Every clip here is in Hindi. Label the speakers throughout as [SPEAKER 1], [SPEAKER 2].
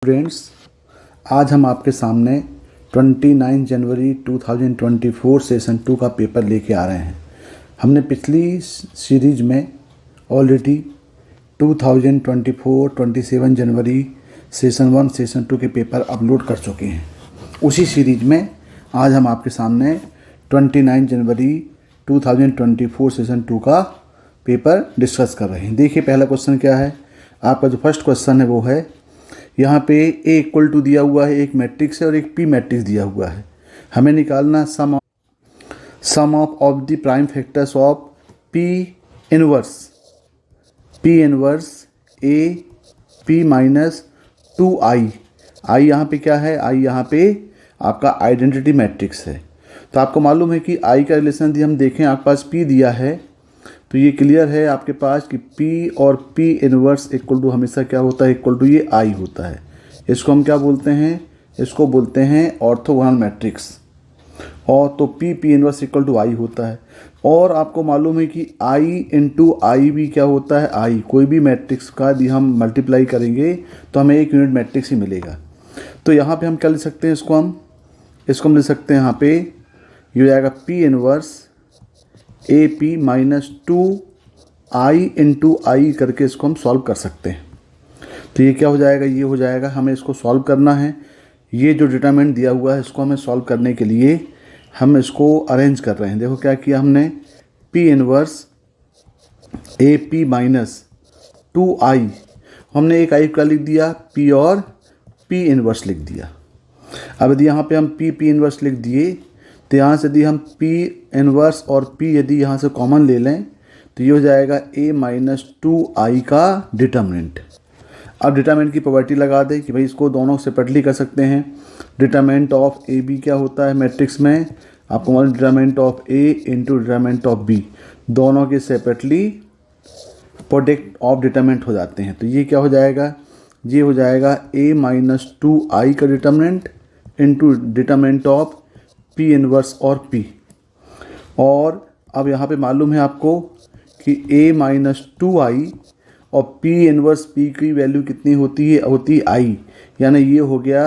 [SPEAKER 1] स्टूडेंट्स, आज हम आपके सामने 29 जनवरी 2024 सेशन 2 का पेपर लेके आ रहे हैं। हमने पिछली सीरीज में ऑलरेडी 2024-27 जनवरी सेशन 1 सेशन 2 के पेपर अपलोड कर चुके हैं। उसी सीरीज में आज हम आपके सामने 29 जनवरी 2024 सेशन 2 का पेपर डिस्कस कर रहे हैं। देखिए पहला क्वेश्चन क्या है। आपका जो फर्स्ट क्वेश्चन है वो है, यहाँ पे A इक्वल टू दिया हुआ है, एक मैट्रिक्स है और एक P मैट्रिक्स दिया हुआ है। हमें निकालना sum of the prime factors of P inverse A P minus 2I। I यहाँ पे क्या है, I यहाँ पे आपका आइडेंटिटी मैट्रिक्स है। तो आपको मालूम है कि I का रिलेशन यदि हम देखें, आपके पास P दिया है तो ये क्लियर है आपके पास कि P और P इनवर्स इक्वल टू हमेशा क्या होता है, इक्वल टू ये I होता है। इसको हम क्या बोलते हैं, इसको बोलते हैं ऑर्थोगोनल मैट्रिक्स। और तो P inverse equal to I होता है। और आपको मालूम है कि I इंटू आई भी क्या होता है, I। कोई भी मैट्रिक्स का यदि हम मल्टीप्लाई करेंगे तो हमें एक यूनिट मैट्रिक्स ही मिलेगा। तो यहाँ पे हम क्या लिख सकते हैं, इसको हम लिख सकते हैं यहाँ पे, ये हो जाएगा P inverse AP minus 2I into I करके इसको हम सॉल्व कर सकते हैं। तो ये क्या हो जाएगा, ये हो जाएगा, हमें इसको सॉल्व करना है। ये जो डिटरमिनेंट दिया हुआ है इसको हमें सॉल्व करने के लिए हम इसको अरेंज कर रहे हैं। देखो क्या किया हमने, P inverse AP minus 2I, हमने एक आई का लिख दिया, P और P इनवर्स लिख दिया। अब यदि यहाँ पे हम P इनवर्स लिख दिए तो यहाँ से यदि हम P इनवर्स और P यदि यहाँ से कॉमन ले लें तो ये हो जाएगा A माइनस 2I का डिटरमिनेंट। अब डिटरमिनेंट की प्रॉपर्टी लगा दें कि भाई इसको दोनों सेपरेटली कर सकते हैं। डिटरमिनेंट ऑफ ए बी क्या होता है मैट्रिक्स में, आपको मालूम determinant of A into determinant of B, दोनों के सेपरेटली प्रोडक्ट ऑफ डिटरमिनेंट हो जाते हैं। तो ये क्या हो जाएगा, ये हो जाएगा A माइनस 2I का determinant into determinant of P inverse और P। और अब यहाँ पे मालूम है आपको कि A माइनस 2I और P इनवर्स P की वैल्यू कितनी होती है, होती I, यानी ये हो गया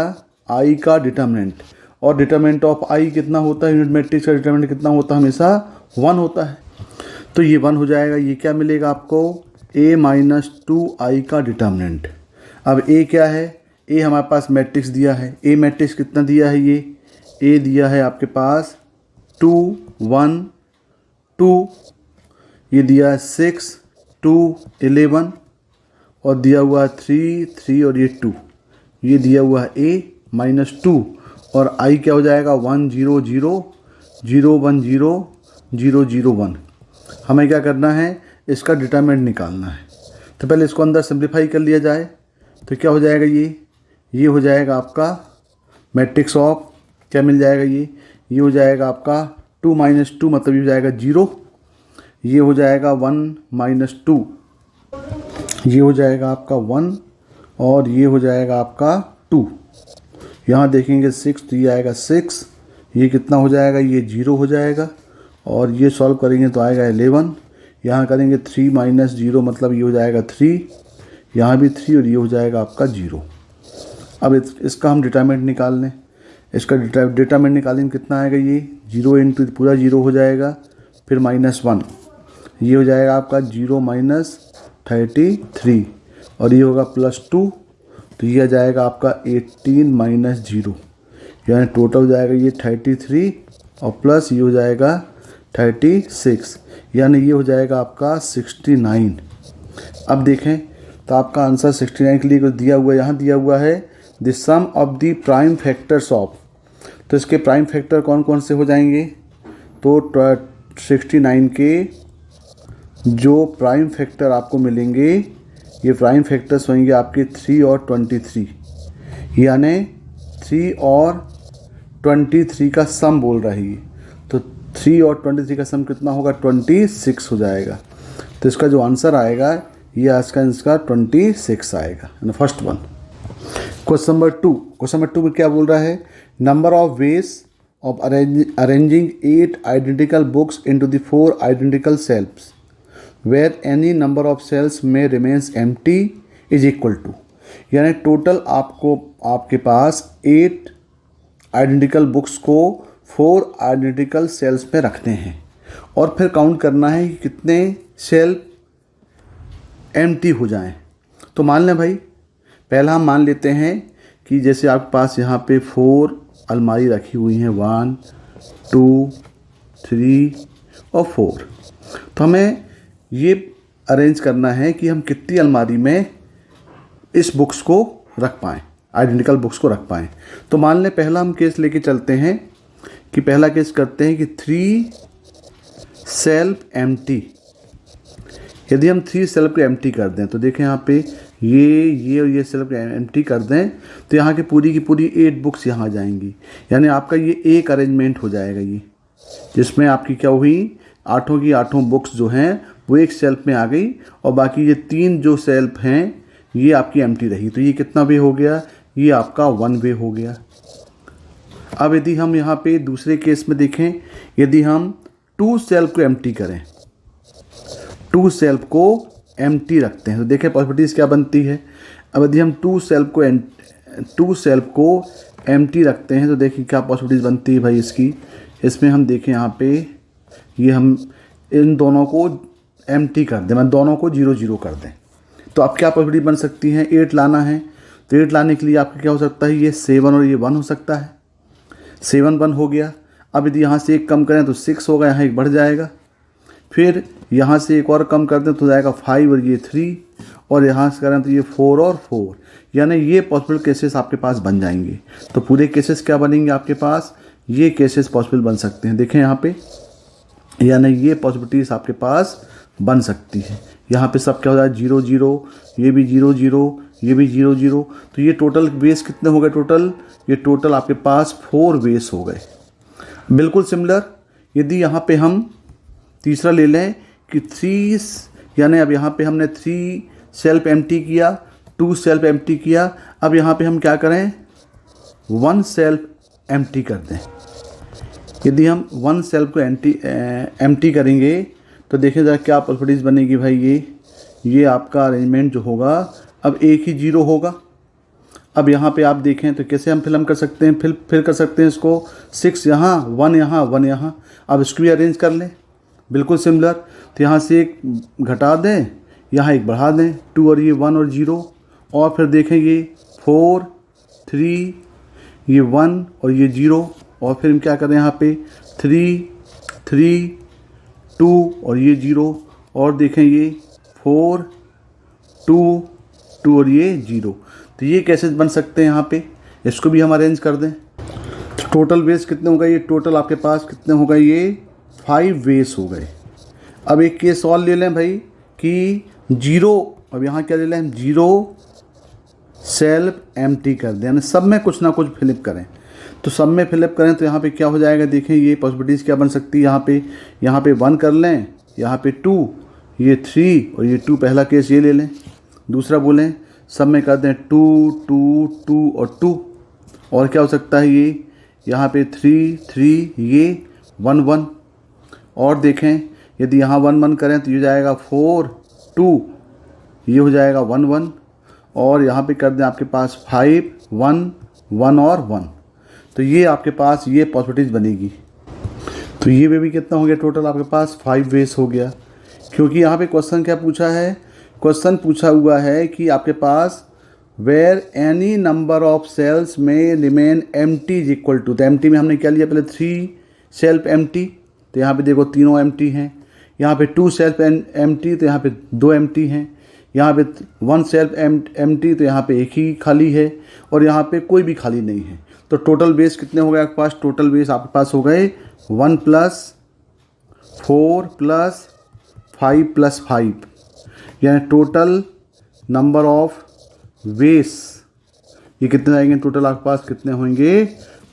[SPEAKER 1] I का डिटरमिनेंट। और डिटरमिनेंट ऑफ I कितना होता है, यूनिट मैट्रिक्स का डिटरमिनेंट कितना होता है, हमेशा 1 होता है। तो ये 1 हो जाएगा। ये क्या मिलेगा आपको, A माइनस 2I का डिटरमिनेंट। अब A क्या है, A हमारे पास मैट्रिक्स दिया है। A मैट्रिक्स कितना दिया है, ये A दिया है आपके पास 2 1 2, ये दिया है 6 2 11, और दिया हुआ है 3 3 और ये 2, ये दिया हुआ है A माइनस 2। और I क्या हो जाएगा 1 0 0 0 1 0 0 0 1। हमें क्या करना है, इसका डिटरमिनेंट निकालना है। तो पहले इसको अंदर सिंप्लीफाई कर लिया जाए तो क्या हो जाएगा, ये हो जाएगा आपका मैट्रिक्स ऑफ, क्या मिल जाएगा, ये हो जाएगा आपका 2 माइनस 2 मतलब ये हो जाएगा 0, ये हो जाएगा 1 माइनस 2, ये हो जाएगा आपका 1, और ये हो जाएगा आपका 2। यहाँ देखेंगे 6 तो ये आएगा 6, ये कितना हो जाएगा, ये 0 हो जाएगा। और ये सॉल्व करेंगे तो आएगा 11, यहाँ करेंगे 3 माइनस 0 मतलब ये हो जाएगा 3, यहाँ भी 3, और ये हो जाएगा आपका 0। अब इसका हम डिटरमिनेंट निकाल लें। इसका डिटरमिनेंट निकालेंगे कितना आएगा, ये 0 इंटू पूरा 0 हो जाएगा, फिर माइनस 1, ये हो जाएगा आपका 0 माइनस 33, और ये होगा प्लस 2, तो ये आ जाएगा आपका 18 माइनस 0, यानी टोटल हो जाएगा ये 33 और प्लस ये हो जाएगा 36, यानी ये हो जाएगा आपका 69। अब देखें तो आपका आंसर 69 के लिए कुछ दिया हुआ है, यहाँ दिया हुआ है the sum of the prime factors of. तो इसके प्राइम फैक्टर कौन कौन से हो जाएंगे, तो 69 के जो प्राइम फैक्टर आपको मिलेंगे, ये प्राइम फैक्टर्स होंगे आपके 3 और 23, यानी 3 और 23 का सम बोल रही है। तो 3 और 23 का सम कितना होगा, 26 हो जाएगा। तो इसका जो आंसर आएगा ये आज का इसका 26 आएगा, यानी फर्स्ट वन। क्वेश्चन नंबर 2 में क्या बोल रहा है, number of ways of arranging 8 identical books into the 4 identical shelves where any number of cells में remains empty is equal to, यानी टोटल आपको आपके पास 8 आइडेंटिकल बुक्स को 4 आइडेंटिकल सेल्स में रखने हैं और फिर काउंट करना है कि कितने शेल्फ एम्प्टी हो जाएं। तो मान लें भाई, पहला हम मान लेते हैं कि जैसे आपके पास यहाँ पे 4 अलमारी रखी हुई हैं, 1 2 3 और 4। तो हमें ये अरेंज करना है कि हम कितनी अलमारी में इस बुक्स को रख पाएँ, आइडेंटिकल बुक्स को रख पाएँ। तो मान लें पहला हम केस लेके चलते हैं कि पहला केस करते हैं कि 3 सेल्फ एम्प्टी। यदि हम 3 सेल्फ को एम्प्टी कर दें तो देखें यहाँ पे ये और ये सेल्फ एम्प्टी कर दें तो यहाँ की पूरी 8 बुक्स यहाँ आ जाएंगी। यानी आपका ये एक अरेंजमेंट हो जाएगा ये, जिसमें आपकी क्या हुई, 8 की 8 बुक्स जो हैं वो एक सेल्फ में आ गई और बाकी ये 3 जो सेल्फ हैं ये आपकी एम्प्टी रही। तो ये कितना वे हो गया, ये आपका 1 वे हो गया। अब यदि हम यहाँ पे दूसरे केस में देखें, यदि हम 2 सेल्फ को एम्प्टी करें, 2 सेल्फ को एम्प्टी रखते हैं तो देखें पॉसिबिलिटीज़ क्या बनती है। अब यदि हम 2 सेल्फ को एम्प्टी रखते हैं तो देखिए क्या पॉसिबिलिटीज़ बनती है भाई इसकी। इसमें हम देखें यहाँ पे ये हम इन दोनों को एम्प्टी कर दें, मतलब दोनों को 0 0 कर दें। तो अब क्या पॉसिबिलिटी बन सकती है, 8 लाना है तो 8 लाने के लिए आपका क्या हो सकता है, ये 7 और ये 1 हो सकता है। 7 1 हो गया। अब यदि यहाँ से एक कम करें तो 6 होगा, यहाँ एक बढ़ जाएगा। फिर यहाँ से एक और कम कर दें तो जाएगा 5 और ये 3, और यहाँ से करें तो ये 4 और 4। यानी ये पॉसिबल केसेस आपके पास बन जाएंगे। तो पूरे केसेस क्या बनेंगे आपके पास, ये केसेस पॉसिबल बन सकते हैं। देखें यहाँ पे, यानी ये पॉसिबिलिटीज़ आपके पास बन सकती है। यहाँ पे सब क्या हो जाए 0 0, ये भी 0 0, ये भी 0 0। तो ये टोटल बेस कितने हो गए, ये टोटल आपके पास 4 बेस हो गए। बिल्कुल सिमिलर यदि यहाँ पे हम तीसरा ले लें कि 3, यानी अब यहाँ पे हमने 3 सेल्फ एम्प्टी किया, 2 सेल्फ एम्प्टी किया। अब यहाँ पे हम क्या करें, 1 सेल्फ एम्प्टी कर दें। यदि हम 1 सेल्फ को एम्प्टी करेंगे तो देखिए ज़रा क्या पॉसिबिलिटीज़ बनेगी भाई। ये आपका अरेंजमेंट जो होगा अब एक ही 0 होगा। अब यहाँ पे आप देखें तो कैसे हम फिल्म कर सकते हैं, फिर कर सकते हैं इसको 6 यहाँ 1 यहाँ 1 यहाँ। अब इसको भी अरेंज कर लें, बिल्कुल सिमिलर। तो यहाँ से एक घटा दें, यहाँ एक बढ़ा दें, 2 और ये 1 और 0। और फिर देखें ये 4 3, ये 1 और ये 0। और फिर हम क्या करें यहाँ पे 3 3 2 और ये 0। और देखें ये 4 2 2 और ये 0। तो ये कैसे बन सकते हैं यहाँ पे, इसको भी हम अरेंज कर दें। तो टोटल बेस कितने होगा, ये टोटल आपके पास कितने होगा, ये 5 बेस हो गए। अब एक केस और ले लें भाई कि 0, अब यहाँ क्या ले लें, 0 सेल्फ एम्प्टी कर दें, यानी सब में कुछ ना कुछ फिलिप करें। तो सब में फिलिप करें तो यहाँ पे क्या हो जाएगा, देखें ये पॉसिबिलिटीज़ क्या बन सकती है। यहाँ पे 1 कर लें, यहाँ पे 2, ये 3 और ये 2। पहला केस ये ले लें। दूसरा बोलें सब में कर दें 2 2 2 और 2। और क्या हो सकता है, ये यहाँ पे 3 3, ये 1 1। और देखें यदि यहाँ 1 1 करें तो ये जाएगा 4 2, ये हो जाएगा 1 1। और यहाँ पे कर दें आपके पास 5 1 1 और 1। तो ये आपके पास ये पॉसिबिलिटीज़ बनेगी। तो ये भी कितना हो गया, टोटल आपके पास 5 वेस हो गया। क्योंकि यहाँ पे क्वेश्चन क्या पूछा है, क्वेश्चन पूछा हुआ है कि आपके पास where any number of cells में remain empty is equal to. तो एम्प्टी में हमने क्या लिया, पहले 3 सेल्फ एम्प्टी, तो यहाँ पे देखो तीनों एम्प्टी हैं। यहाँ पे 2 सेल्फ एम्प्टी, तो यहाँ पे 2 एम्प्टी हैं। यहाँ पे 1 सेल्फ एम्प्टी, तो यहाँ पे एक ही खाली है। और यहाँ पे कोई भी खाली नहीं है। तो टोटल बेस कितने हो गए आपके पास, टोटल बेस आपके पास हो गए 1 + 4 + 5 + 5, यानी टोटल नंबर ऑफ वेस ये कितने आएंगे, टोटल आपके पास कितने होंगे,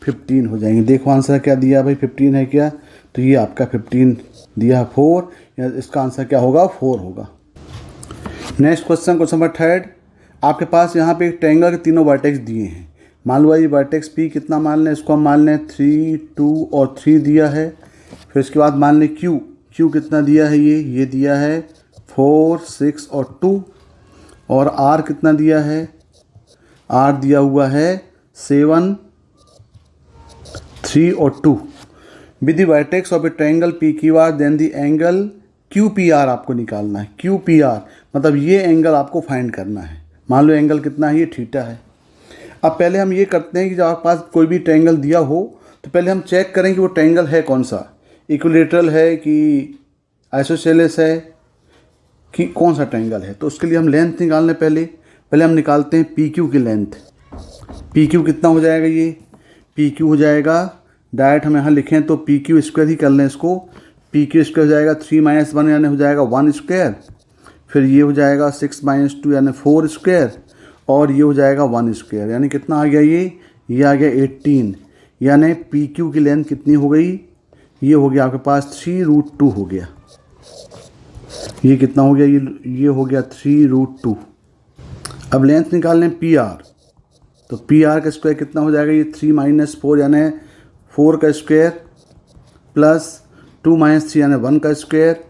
[SPEAKER 1] 15 हो जाएंगे। देखो आंसर क्या दिया भाई, 15 है क्या, तो ये आपका 15 दिया 4, या इसका आंसर क्या होगा, 4 होगा। नेक्स्ट क्वेश्चन नंबर 3, आपके पास यहाँ पे एक ट्रायंगल के तीनों वर्टेक्स दिए हैं। मान लो ये वर्टेक्स P कितना मान लें, इसको हम मान लें 3 2 और 3 दिया है। फिर इसके बाद मान लें Q कितना दिया है, ये दिया है 4 6 और 2। और R कितना दिया है, आर दिया हुआ है 7, 3 और 2। With the vertex of a triangle P Q R then the angle Q P R आपको निकालना है। क्यू पी आर मतलब ये एंगल आपको फाइंड करना है। मान लो एंगल कितना है, ये थीटा है। अब पहले हम ये करते हैं कि जब आपके पास कोई भी ट्रायंगल दिया हो तो पहले हम चेक करें कि वो ट्रायंगल है कौन सा, इक्विलेटरल है कि आइसोसेलेस है कि कौन सा ट्रायंगल है। तो उसके लिए हम लेंथ निकालने पहले हम निकालते हैं पी क्यू की लेंथ। पी क्यू कितना हो जाएगा, ये पी क्यू हो जाएगा, डायरेक्ट हम यहाँ लिखें तो पी क्यू स्क्वायर ही कर लें इसको। पी क्यू स्क्वायर हो जाएगा 3 - 1 यानी हो जाएगा 1 स्क्वायर, फिर ये हो जाएगा 6 - 2 यानी 4 स्क्वायर, और ये हो जाएगा 1 स्क्वायर, यानी कितना आ गया ये आ गया 18। यानी पी क्यू की लेंथ कितनी हो गई, ये हो गया आपके पास 3√2 हो गया। ये कितना हो गया, ये हो गया 3√2। अब लेंथ निकाल लें पी आर, तो पी आर का स्क्वायर कितना हो जाएगा, ये 3 - 4 यानी 4 का स्क्वायर, प्लस 2 - 3 यानी 1 का स्क्वायर,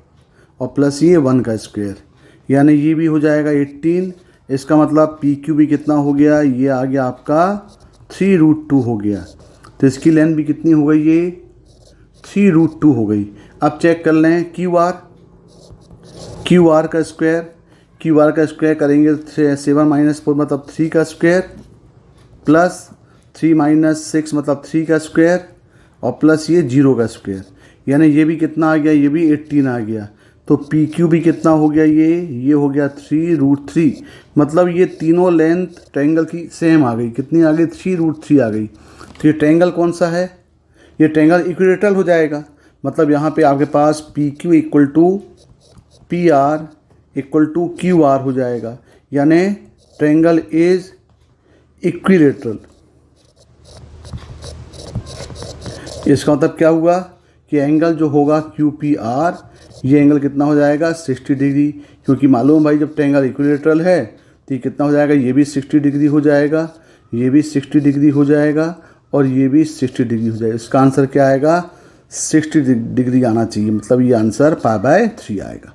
[SPEAKER 1] और प्लस ये 1 का स्क्वायर, यानी ये भी हो जाएगा 18। इसका मतलब पी क्यू भी कितना हो गया, ये आ गया आपका 3√2 हो गया। तो इसकी लेंथ भी कितनी हो गई, ये 3√2 हो गई। अब चेक कर लें क्यू आर का स्क्वायर करेंगे 7 - 4 मतलब 3 का स्क्वायर, प्लस 3 - 6 मतलब 3 का स्क्वायर, और प्लस ये 0 का स्क्वायर, यानी ये भी कितना आ गया, ये भी 18 आ गया। तो पी क्यू भी कितना हो गया, ये हो गया 3√3। मतलब ये तीनों लेंथ ट्रायंगल की सेम आ गई। कितनी आ गई, 3√3 आ गई। तो ये ट्रायंगल कौन सा है, ये ट्रायंगल इक्विलेटरल हो जाएगा। मतलब यहाँ पे आपके पास P Q equal to P R equal to Q R हो जाएगा, यानी ट्रायंगल इज इक्विलेटरल। इसका मतलब क्या हुआ कि एंगल जो होगा क्यू पी आर, ये एंगल कितना हो जाएगा 60 डिग्री, क्योंकि मालूम भाई जब ट्रायंगल इक्विलेटरल है तो ये कितना हो जाएगा, ये भी 60 डिग्री हो जाएगा, ये भी 60 डिग्री हो जाएगा, और ये भी 60 डिग्री हो जाएगा। इसका आंसर क्या आएगा, 60 डिग्री आना चाहिए। मतलब ये आंसर π/3 आएगा।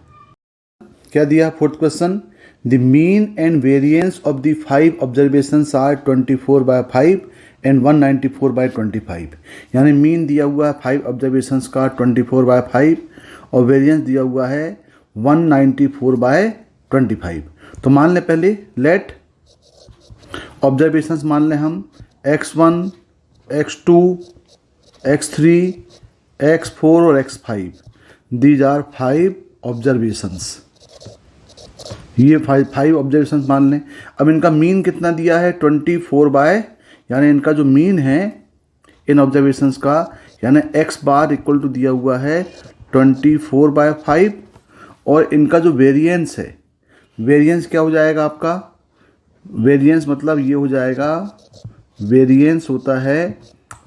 [SPEAKER 1] क्या दिया, fourth question, the mean and variance of the 5 observations are 24/5 and 194/25। यानी मीन दिया हुआ है 5 ऑब्जर्वेशंस का 24/5 और वेरिएंस दिया हुआ है 194/25। तो मान लें पहले, लेट ऑब्जर्वेशंस मान लें हम x1, x2, x3, x4 और x5। These are 5 observations. ये 5 ऑब्जर्वेशंस मान लें। अब इनका मीन कितना दिया है 24 यानी इनका जो मीन है इन ऑब्जर्वेशंस का, यानी x बार इक्वल टू दिया हुआ है 24/5, और इनका जो वेरिएंस है, वेरिएंस क्या हो जाएगा आपका, वेरिएंस मतलब ये हो जाएगा, वेरिएंस होता है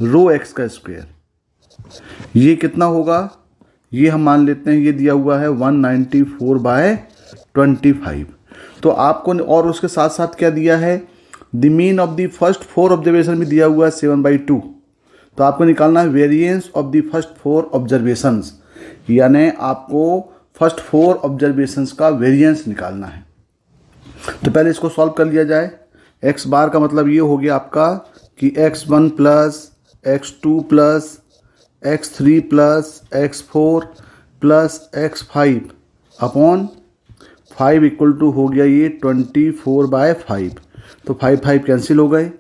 [SPEAKER 1] रो एक्स का स्क्वायर। ये कितना होगा, ये हम मान लेते हैं ये दिया हुआ है 194/25। तो आपको, और उसके साथ साथ क्या दिया है, the mean of the first 4 observation भी दिया हुआ है 7/2। तो आपको निकालना है variance of the first 4 observations, यानी आपको फर्स्ट 4 ऑब्जर्वेशंस का वेरिएंस निकालना है। तो पहले इसको सॉल्व कर लिया जाए। x बार का मतलब ये हो गया आपका कि x1 plus x2 plus x3 plus x4 plus x5 upon 5 equal to हो गया ये 24/5। तो 5 कैंसिल हो गए।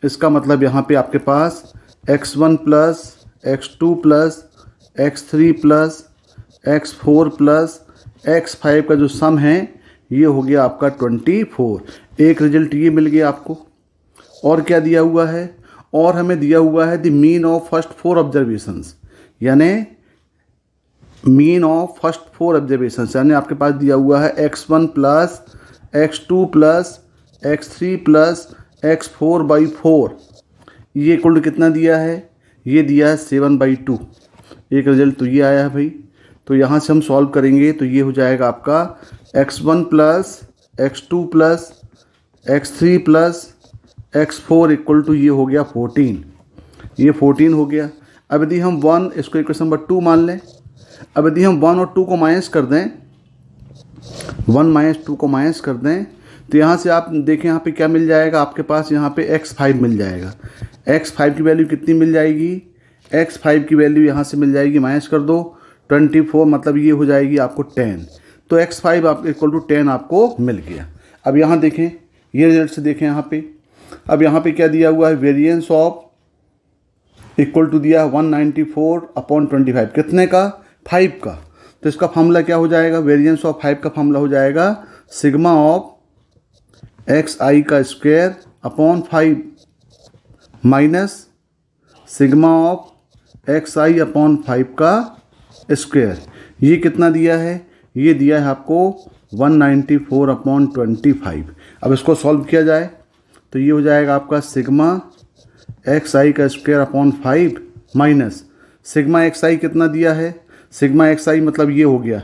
[SPEAKER 1] इसका मतलब यहाँ पे आपके पास x1 plus x2 plus x3 plus x4 plus x5 का जो सम है ये हो गया आपका 24। एक रिजल्ट ये मिल गया आपको। और क्या दिया हुआ है, और हमें दिया हुआ है the mean of first 4 observations, यानी मीन ऑफ फर्स्ट 4 ऑब्जर्वेशंस, यानी आपके पास दिया हुआ है x1 plus x2 plus x3 plus x4/4। ये इक्वल टू कितना दिया है, ये दिया है 7/2। एक रिजल्ट तो ये आया है भाई। तो यहाँ से हम सॉल्व करेंगे तो ये हो जाएगा आपका x1 plus x2 plus x3 plus x4 equal to ये हो गया 14। ये 14 हो गया। अब यदि हम 1 इसको इक्वेशन नंबर 2 मान लें, अब यदि हम 1 और 2 को माइनस कर दें, 1 - 2 को माइनस कर दें, तो यहाँ से आप देखें यहाँ पे क्या मिल जाएगा आपके पास, यहाँ पे x5 मिल जाएगा। x5 की वैल्यू कितनी मिल जाएगी, x5 की वैल्यू यहाँ से मिल जाएगी, माइनस कर दो 24, मतलब ये हो जाएगी आपको 10। तो x5 आप इक्वल टू 10 आपको मिल गया। अब यहाँ देखें, ये रिजल्ट से देखें यहाँ पे, अब यहाँ पे क्या दिया हुआ है, वेरिएंस ऑफ इक्वल टू दिया है 194/25, कितने का, 5 का। तो इसका फार्मूला क्या हो जाएगा, वेरिएंस ऑफ 5 का फार्मूला हो जाएगा सिग्मा ऑफ xi का square upon 5 minus sigma of xi upon 5 का स्क्वायर। ये कितना दिया है, ये दिया है आपको 194/25। अब इसको सॉल्व किया जाए तो ये हो जाएगा आपका सिग्मा xi का square upon 5 minus sigma xi कितना दिया है, सिग्मा xi मतलब ये हो गया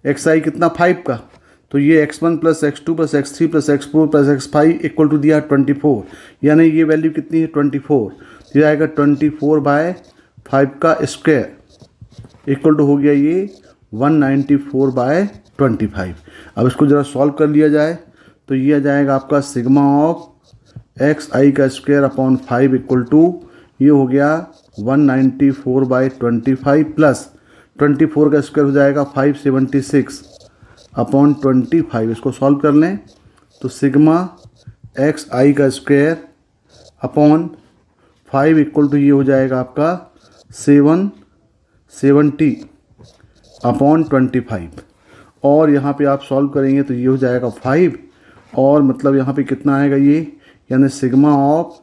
[SPEAKER 1] xi कितना 5 का, तो ये x1 plus x2 plus x3 plus x4 plus x5 equal to दिया 24, यानी ये वैल्यू कितनी है 24, तो ये आएगा 24/5 का स्क्वायर इक्वल टू हो गया ये 194/25। अब इसको ज़रा सॉल्व कर लिया जाए तो ये आ जाएगा आपका सिग्मा ऑफ xi का स्क्वायर अपॉन 5 इक्वल टू ये हो गया 194/25 प्लस 24 का स्क्वायर हो जाएगा 576/25। इसको सॉल्व कर लें तो सिग्मा xi का स्क्वायर अपॉन 5 इक्वल टू ये हो जाएगा आपका 770/25, और यहाँ पे आप सॉल्व करेंगे तो ये हो जाएगा 5, और मतलब यहाँ पे कितना आएगा ये, यानी सिग्मा ऑफ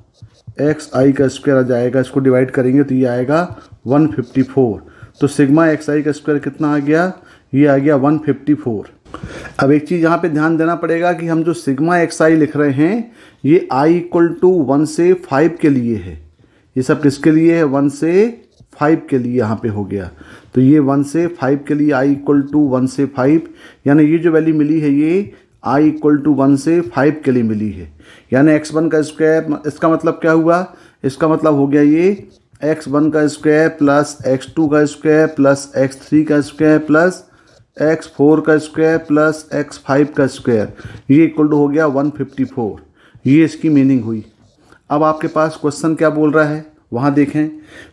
[SPEAKER 1] xi का स्क्वायर आ जाएगा, इसको डिवाइड करेंगे तो ये आएगा 154। तो सिग्मा xi का स्क्वायर कितना आ गया, ये आ गया 154। अब एक चीज़ यहाँ पे ध्यान देना पड़ेगा कि हम जो सिग्मा xi लिख रहे हैं ये i इक्वल टू 1 से 5 के लिए है, ये सब किसके लिए है, 1 से 5 के लिए यहाँ पे हो गया। तो ये 1 से 5 के लिए i इक्वल टू 1 से 5, यानी ये जो वैल्यू मिली है ये i इक्वल टू 1 से 5 के लिए मिली है, यानी x1 का स्क्वायर, इसका मतलब क्या हुआ, इसका मतलब हो गया ये x1 का स्क्वायर प्लस x2 का स्क्वायर प्लस x3 का स्क्वायर प्लस x4 का स्क्वायर प्लस x5 का स्क्वायर, ये इक्वल टू हो गया 154। ये इसकी मीनिंग हुई। अब आपके पास क्वेश्चन क्या बोल रहा है, वहाँ देखें,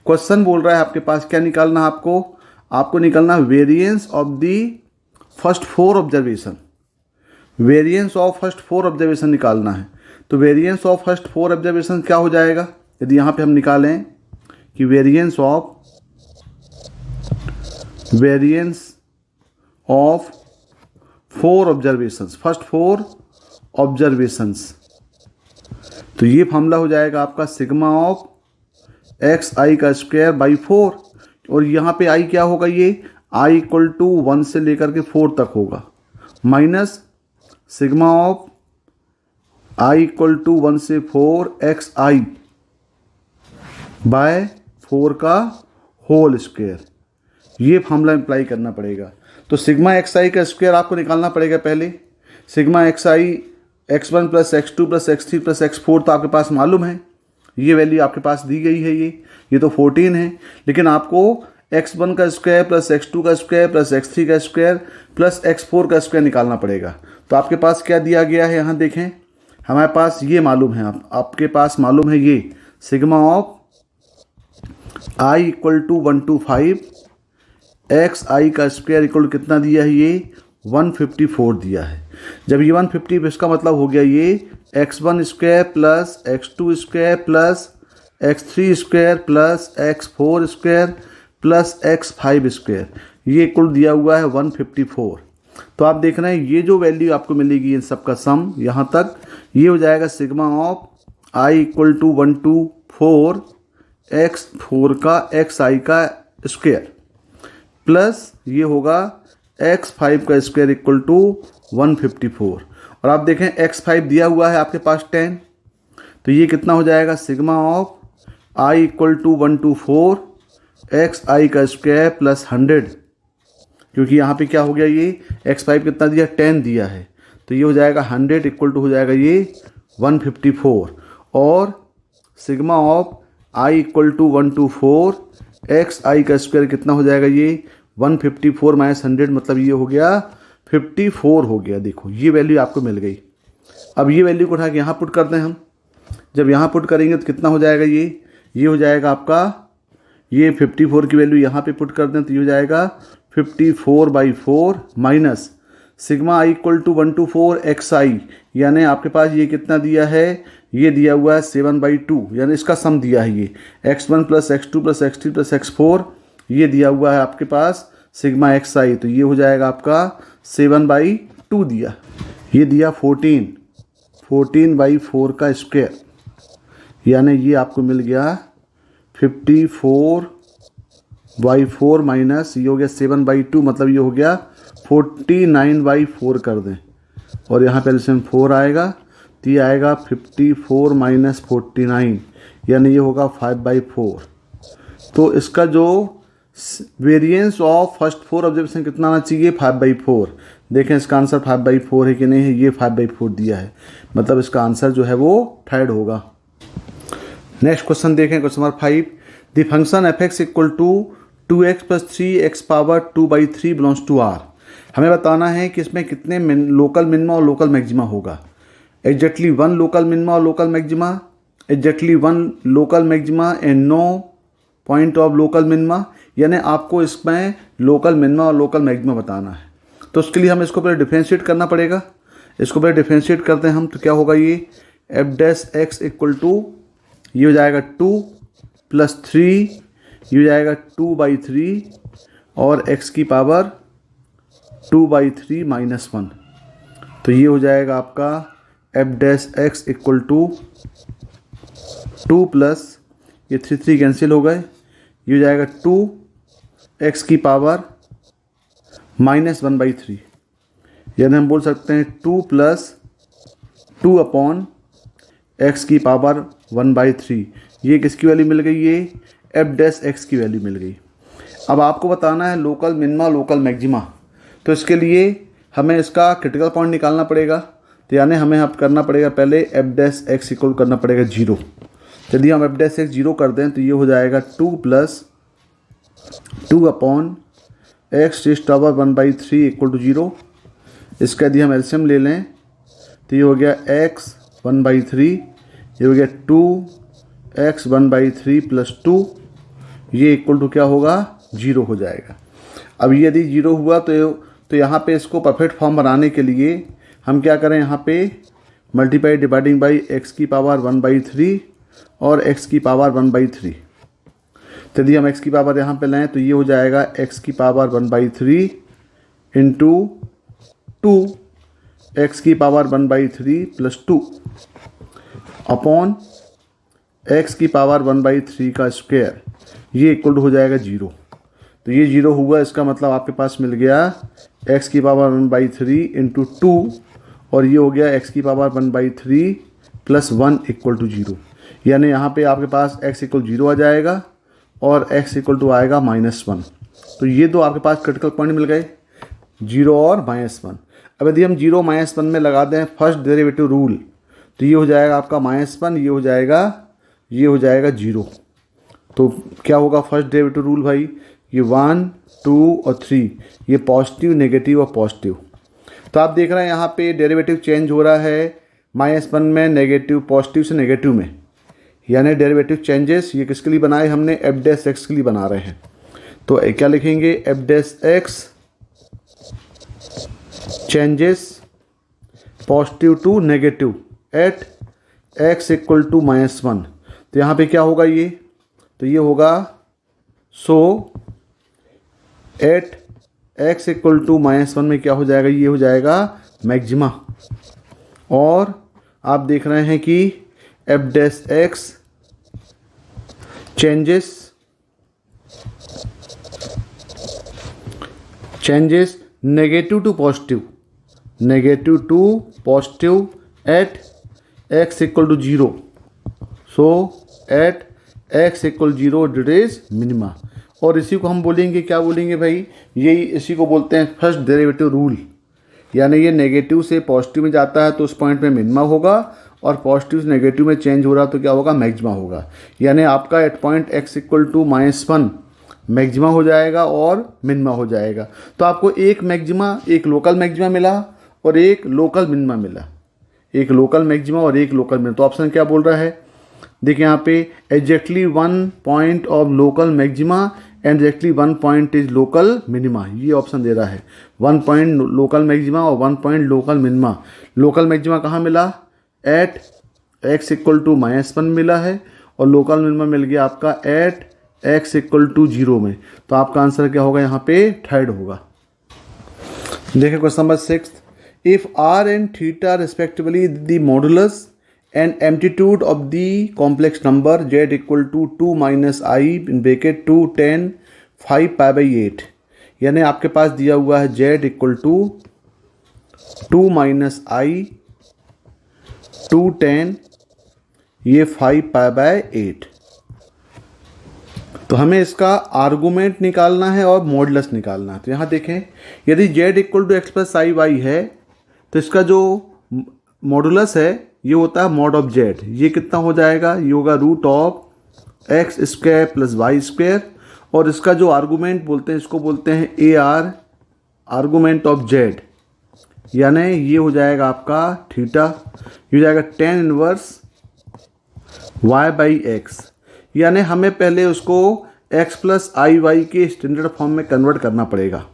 [SPEAKER 1] क्वेश्चन बोल रहा है आपके पास क्या निकालना, आपको निकालना variance of the first 4 observation, variance of first 4 observation निकालना है। तो वेरिएंस ऑफ फर्स्ट 4 ऑब्जर्वेशन क्या हो जाएगा, यदि यहाँ पे हम निकालें कि variance of 4 observations, first 4 observations, तो ये फार्मूला हो जाएगा आपका सिग्मा ऑफ xi का स्क्वायर बाई 4, और यहाँ पे i क्या होगा, ये i इक्वल टू 1 से लेकर के 4 तक होगा, minus sigma of i equal to 1 से 4 xi बाय 4 का होल स्क्वायर। ये फार्मूला अप्लाई करना पड़ेगा। तो सिग्मा xi का स्क्वायर आपको निकालना पड़ेगा पहले। Sigma xi x1 plus x2 plus x3 plus x4 तो आपके पास मालूम है, ये वैल्यू आपके पास दी गई है, ये तो 14 है, लेकिन आपको x1 का स्क्वायर प्लस x2 का स्क्वायर प्लस x3 का स्क्वायर प्लस x4 का स्क्वायर निकालना पड़ेगा। तो आपके पास क्या दिया गया है, यहाँ देखें, हमारे पास ये मालूम है, आपके पास मालूम है ये sigma of i equal to 125 xi का स्क्वायर इक्वल कितना दिया है, ये 154 दिया है। जब ये 150, इसका मतलब हो गया ये x1 square plus x2 square plus x3 square plus x4 square plus x5 square, ये इक्वल दिया हुआ है 154। तो आप देख रहे हैं ये जो वैल्यू आपको मिलेगी इन सब का सम यहाँ तक, ये हो जाएगा sigma of i equal to 124 x4 का xi का स्क्वायर प्लस ये होगा x5 का स्क्वायर इक्वल टू 154। और आप देखें x5 दिया हुआ है आपके पास 10, तो ये कितना हो जाएगा sigma of i equal to 124 xi का स्क्वायर प्लस 100, क्योंकि यहाँ पे क्या हो गया, ये x5 कितना दिया, 10 दिया है, तो ये हो जाएगा 100 इक्वल टू हो जाएगा ये 154। और sigma of i equal to 124 xi का स्क्वायर कितना हो जाएगा, ये 154 माइनस 100 मतलब ये हो गया 54 हो गया। देखो ये वैल्यू आपको मिल गई। अब ये वैल्यू को उठा के यहाँ पुट करते हैं हम। जब यहाँ पुट करेंगे तो कितना हो जाएगा, ये हो जाएगा आपका, ये 54 की वैल्यू यहाँ पे पुट कर दें तो ये हो जाएगा 54/4 minus sigma I equal to 1 to 4 XI, यानी आपके पास ये कितना दिया है, ये दिया हुआ है 7/2, यानी इसका सम दिया है ये x1 + x2 + x3 + x4, ये दिया हुआ है आपके पास सिग्मा XI, तो ये हो जाएगा आपका 7/2 दिया, ये दिया 14/4 का स्क्वायर, यानी ये आपको मिल गया 54/4 माइनस ये हो गया 7/2, मतलब ये हो गया 49/4 कर दें और यहाँ पे एलसीएम 4 आएगा तो ये आएगा 54 माइनस 49, यानी ये होगा 5/4। तो इसका जो वेरिएंस ऑफ फर्स्ट 4 ऑब्जर्वेशन कितना आना चाहिए, 5/4। देखें इसका आंसर 5/4 है कि नहीं है, ये 5/4 दिया है, मतलब इसका आंसर जो है वो थर्ड होगा। नेक्स्ट क्वेश्चन देखें, question number 5, the function f(x) equal to 2x + 3x power 2/3 belongs to R। हमें बताना है कि इसमें कितने लोकल मिनिमा और लोकल मैक्सिमा होगा। एग्जैक्टली 1 लोकल मिनिमा और local maxima, exactly 1 local maxima and no point of local minima, यानी आपको इसमें लोकल मिनिमा और लोकल मैक्सिमा बताना है। तो उसके लिए हम इसको पहले डिफ्रेंशिएट करना पड़ेगा। इसको पहले डिफ्रेंशिएट करते हैं हम, तो क्या होगा, ये f(x) इक्वल टू ये हो जाएगा 2 + 3, ये हो जाएगा 2/3 और x की पावर 2/3 - 1, तो ये हो जाएगा आपका f(x) इक्वल टू 2 प्लस ये 3 कैंसिल हो गए, ये हो जाएगा 2x की पावर -1/3, यानी हम बोल सकते हैं 2 + 2/x की पावर 1/3। ये किसकी वैल्यू मिल गई, ये f(x) की वैल्यू मिल गई। अब आपको बताना है लोकल मिनिमा लोकल मैक्सिमा, तो इसके लिए हमें इसका क्रिटिकल पॉइंट निकालना पड़ेगा। तो यानी हमें अब करना पड़ेगा पहले f(x) इक्वल करना पड़ेगा 0। यदि हम f(x) 0 कर दें तो ये हो जाएगा 2 + 2/(x⁻1/3 इक्वल टू 0। इसका यदि हम एलसीएम ले लें तो ये हो गया x 1/3, ये हो गया 2x 1/3 + 2, ये इक्वल टू क्या होगा, 0 हो जाएगा। अब यदि 0 हुआ तो यहाँ पे इसको परफेक्ट फॉर्म बनाने के लिए हम क्या करें, यहाँ पे मल्टीप्लाई डिवाइडिंग बाई x की पावर 1/3 और x की पावर 1/3। तो यदि हम x की पावर यहाँ पे लें तो ये हो जाएगा x की पावर 1/3 इंटू 2x की पावर 1/3 + 2 अपॉन x की पावर 1/3 का स्क्वायर, ये इक्वल टू हो जाएगा 0। तो ये 0 हुआ, इसका मतलब आपके पास मिल गया x की पावर 1/3 इंटू 2 और ये हो गया x की पावर 1/3 + 1 इक्वल टू 0, यानी यहाँ पे आपके पास x इक्वल 0 आ जाएगा और x इक्वल टू आएगा -1। तो ये दो आपके पास क्रिटिकल पॉइंट मिल गए, 0 और -1। अब यदि हम 0 -1 में लगा दें फर्स्ट डेरिवेटिव रूल तो ये हो जाएगा आपका -1, ये हो जाएगा 0। तो क्या होगा फर्स्ट डेरिवेटिव रूल भाई, ये 1 2 और 3 ये पॉजिटिव नेगेटिव और पॉजिटिव। तो आप देख रहे हैं यहाँ पे डेरिवेटिव चेंज हो रहा है -1 में नेगेटिव, पॉजिटिव से नेगेटिव में, यानी डेरिवेटिव चेंजेस। ये किसके लिए बनाए हमने, f(x) के लिए बना रहे हैं। तो क्या लिखेंगे, f(x) changes positive to negative at x equal to -1। तो यहाँ पे क्या होगा, तो ये होगा एट x इक्वल टू -1 में क्या हो जाएगा, ये हो जाएगा मैक्सिमा। और आप देख रहे हैं कि f(x) changes negative to positive at x equal to 0। So at x equal 0 it is minima. और इसी को हम बोलेंगे, क्या बोलेंगे भाई, यही इसी को बोलते हैं फर्स्ट डेरिवेटिव रूल। यानी ये नेगेटिव से पॉजिटिव में जाता है तो उस पॉइंट में मिनिमा होगा, और पॉजिटिव से नेगेटिव में चेंज हो रहा तो क्या होगा, मैक्सिमा होगा। यानी आपका at point x equal to -1 maxima हो जाएगा और मिनिमा हो जाएगा। तो आपको एक मैक्सिमा, एक लोकल मैक्सिमा मिला और एक लोकल मिनिमा मिला। एक लोकल मैक्सिमा और एक लोकल मिनिमा। तो ऑप्शन क्या बोल रहा है, देखिए यहाँ पे exactly 1 point of local maxima and exactly 1 point is local minima, ये ऑप्शन दे रहा है। 1 पॉइंट लोकल मैक्सिमा और 1 point local minima. Local maxima कहाँ मिला, एट x इक्वल टू -1 मिला है, और लोकल मिनिमा मिल गया आपका एट x इक्वल टू 0 में। तो आपका आंसर क्या होगा, यहाँ पे थर्ड होगा। देखिए question number 6, if r and theta respectively the modulus and amplitude of the complex number z equal to 2 minus I in bracket 2 10 5 pi by 8, यानी आपके पास दिया हुआ है z इक्वल टू 2 माइनस आई 2 10 ये 5 पाई बाय 8। तो हमें इसका आर्गूमेंट निकालना है और मॉडुलस निकालना है। तो यहाँ देखें, यदि z equal to X plus I Y है तो इसका जो मॉडुलस है ये होता है मॉड ऑफ जेड। ये कितना हो जाएगा, ये होगा root of X square plus Y square, और इसका जो आर्गूमेंट बोलते हैं इसको बोलते हैं A R, argument of Z, यानी ये हो जाएगा आपका थीटा। ये हो जाएगा tan inverse Y by X, यानी हमें पहले उसको एक्स प्लस आई वाई के स्टैंडर्ड फॉर्म में कन्वर्ट करना पड़ेगा।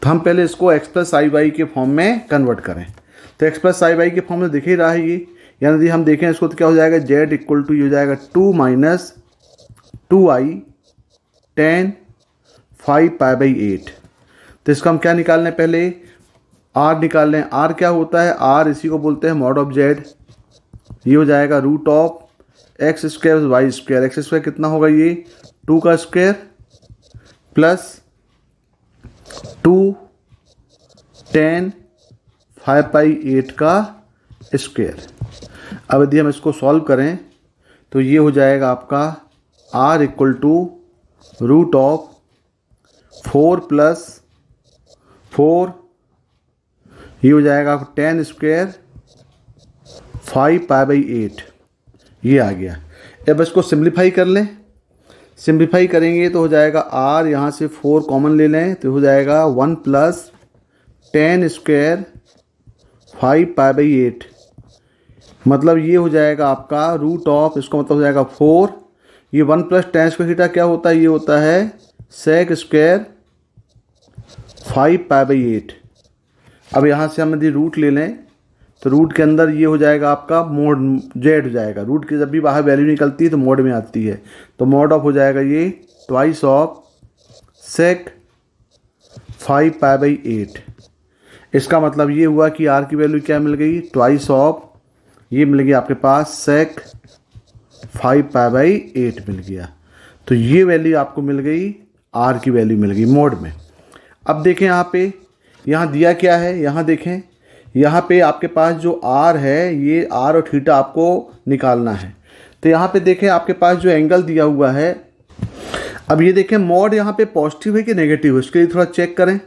[SPEAKER 1] तो हम पहले इसको एक्स प्लस आई वाई के फॉर्म में कन्वर्ट करें। तो एक्स प्लस आई वाई के फॉर्म में दिख ही रहा है ये, यानी यदि हम देखें इसको तो क्या हो जाएगा, जेड इक्वल टू ये हो जाएगा 2 minus 2i tan 5 pi by 8। तो इसको हम क्या निकाल लें, पहले r निकाल लें। r क्या होता है, r इसी को बोलते हैं मॉड ऑफ जेड। ये हो जाएगा root of X square Y square. X square कितना होगा, ये 2 का स्क्वायर प्लस 2 tan 5 पाई 8 का स्क्वायर। अब यदि हम इसको सॉल्व करें तो ये हो जाएगा आपका r equal to root of 4 plus 4, ये हो जाएगा tan स्क्वायर 5 पाई बाई 8, ये आ गया। अब इसको सिंप्लीफाई कर लें। सिंप्लीफाई करेंगे तो हो जाएगा r, यहाँ से 4 कॉमन ले लें तो हो जाएगा 1 plus tan square 5 pi by 8, मतलब ये हो जाएगा आपका रूट ऑफ, इसको मतलब हो जाएगा 4, ये 1 प्लस tan स्क्वायर थीटा क्या होता है, ये होता है सेक स्क्वायर 5 पाई बाई 8। अब यहाँ से हम यदि रूट ले लें तो रूट के अंदर ये हो जाएगा आपका मोड जेड हो जाएगा। रूट की जब भी बाहर वैल्यू निकलती है तो मोड में आती है, तो मोड ऑफ हो जाएगा ये twice of sec 5 pi by 8। इसका मतलब ये हुआ कि r की वैल्यू क्या मिल गई, ट्वाइस ऑफ, ये मिल गया आपके पास सेक 5 पाई बाई 8 मिल गया। तो ये वैल्यू आपको मिल गई, r की वैल्यू मिल गई मोड में। अब देखें यहाँ पे, यहाँ दिया क्या है, यहाँ देखें, यहाँ पे आपके पास जो r है ये r और थीटा आपको निकालना है। तो यहाँ पे देखें आपके पास जो एंगल दिया हुआ है, अब ये देखें मॉड यहाँ पे पॉजिटिव है कि नेगेटिव है, उसके लिए थोड़ा चेक करें।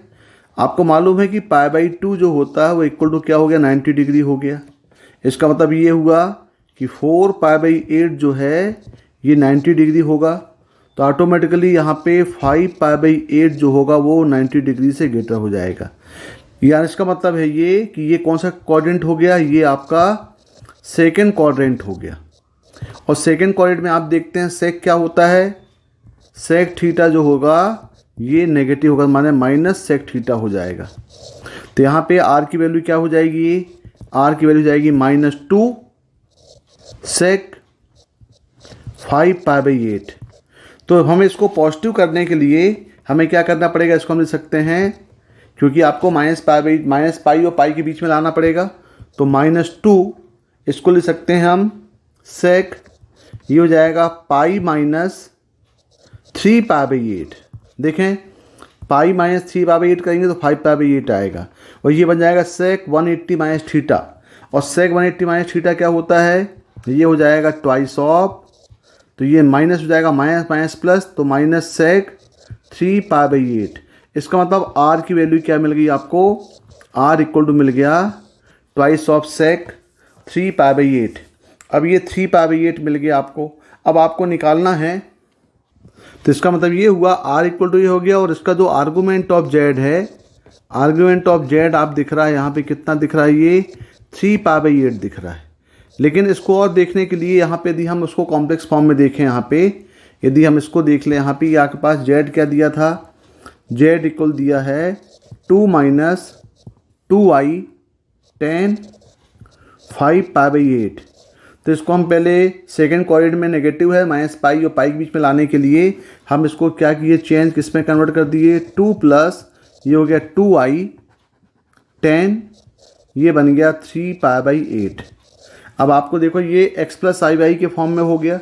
[SPEAKER 1] आपको मालूम है कि पाई बाई 2 जो होता है वो इक्वल टू क्या हो गया, 90 डिग्री हो गया। इसका मतलब ये हुआ कि 4 पाई बाई 8 जो है ये 90 डिग्री होगा, तो ऑटोमेटिकली यहाँ पे 5 पाई बाई 8 जो होगा वो 90 डिग्री से ग्रेटर हो जाएगा। यानी इसका मतलब है ये कि ये कौन सा क्वाड्रेंट हो गया, ये आपका सेकेंड क्वाड्रेंट हो गया। और सेकेंड क्वाड्रेंट में आप देखते हैं सेक क्या होता है, सेक थीटा जो होगा ये नेगेटिव होगा, माने माइनस सेक थीटा हो जाएगा। तो यहाँ पे r की वैल्यू क्या हो जाएगी, r की वैल्यू जाएगी -2 सेक 5 पाई बाई 8। तो हमें इसको पॉजिटिव करने के लिए हमें क्या करना पड़ेगा, इसको हम लिख सकते हैं, क्योंकि आपको माइनस पाई और पाई के बीच में लाना पड़ेगा, तो -2 इसको लिख सकते हैं हम सेक, ये हो जाएगा पाई माइनस 3 पाई बाई 8। देखें पाई माइनस 3 पाई बाई 8 करेंगे तो 5 पाई बाई 8 आएगा, और ये बन जाएगा सेक 180 माइनस थीटा। और सेक 180 माइनस थीटा क्या होता है, ये हो जाएगा ट्वाइस ऑफ, तो ये माइनस हो जाएगा माइनस माइनस प्लस, तो माइनस सेक 3 पाई बाई 8। इसका मतलब r की वैल्यू क्या मिल गई आपको, r इक्वल टू मिल गया twice of sec 3 pi by 8। अब ये 3 पाई बाई 8 मिल गया आपको। अब आपको निकालना है, तो इसका मतलब ये हुआ r इक्वल टू ये हो गया, और इसका जो आर्गूमेंट ऑफ जेड है, आर्गूमेंट ऑफ जेड आप दिख रहा है यहाँ पे कितना दिख रहा है, ये 3π/8 दिख रहा है। लेकिन इसको और देखने के लिए यहाँ पे यदि हम उसको कॉम्प्लेक्स फॉर्म में देखें, यहाँ पे यदि हम इसको देख लें, यहाँ पे आपके पास z क्या दिया था, z इक्वल दिया है 2 - 2i tan 5π/8। तो इसको हम पहले सेकेंड क्वाड्रेंट में नेगेटिव है -पाई और पाई के बीच में लाने के लिए हम इसको क्या किए, चेंज किस में कन्वर्ट कर दिए, 2 प्लस ये हो गया 2i tan, ये बन गया 3π/8। अब आपको देखो ये x प्लस आई वाई के फॉर्म में हो गया।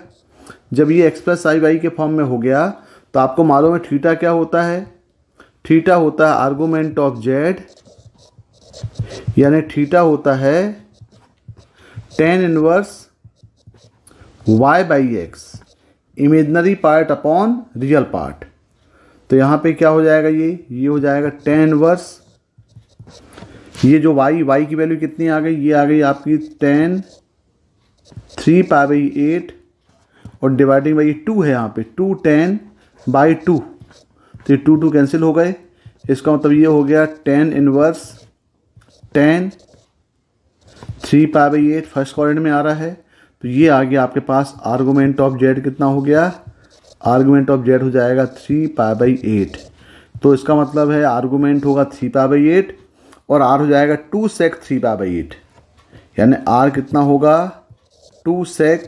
[SPEAKER 1] जब ये x प्लस आई वाई के फॉर्म में हो गया तो आपको मालूम है थीटा क्या होता है, थीटा होता है आर्गूमेंट ऑफ z, यानी थीटा होता है tan inverse y/x imaginary part upon real part. तो यहाँ पे क्या हो जाएगा, ये हो जाएगा tan इनवर्स, ये जो y की वैल्यू कितनी आ गई, ये आ गई आपकी tan 3π/8 और डिवाइडिंग बाई 2 है यहाँ पे 2 tan/2, तो ये 2 कैंसिल हो गए। इसका मतलब ये हो गया tan inverse tan 3π/8 first quadrant में आ रहा है। तो ये आ गया आपके पास आर्गूमेंट ऑफ z कितना हो गया, आर्गूमेंट ऑफ z हो जाएगा 3π/8। तो इसका मतलब है आर्गूमेंट होगा 3π/8 और r हो जाएगा 2 sec 3π/8, यानी r कितना होगा 2 sec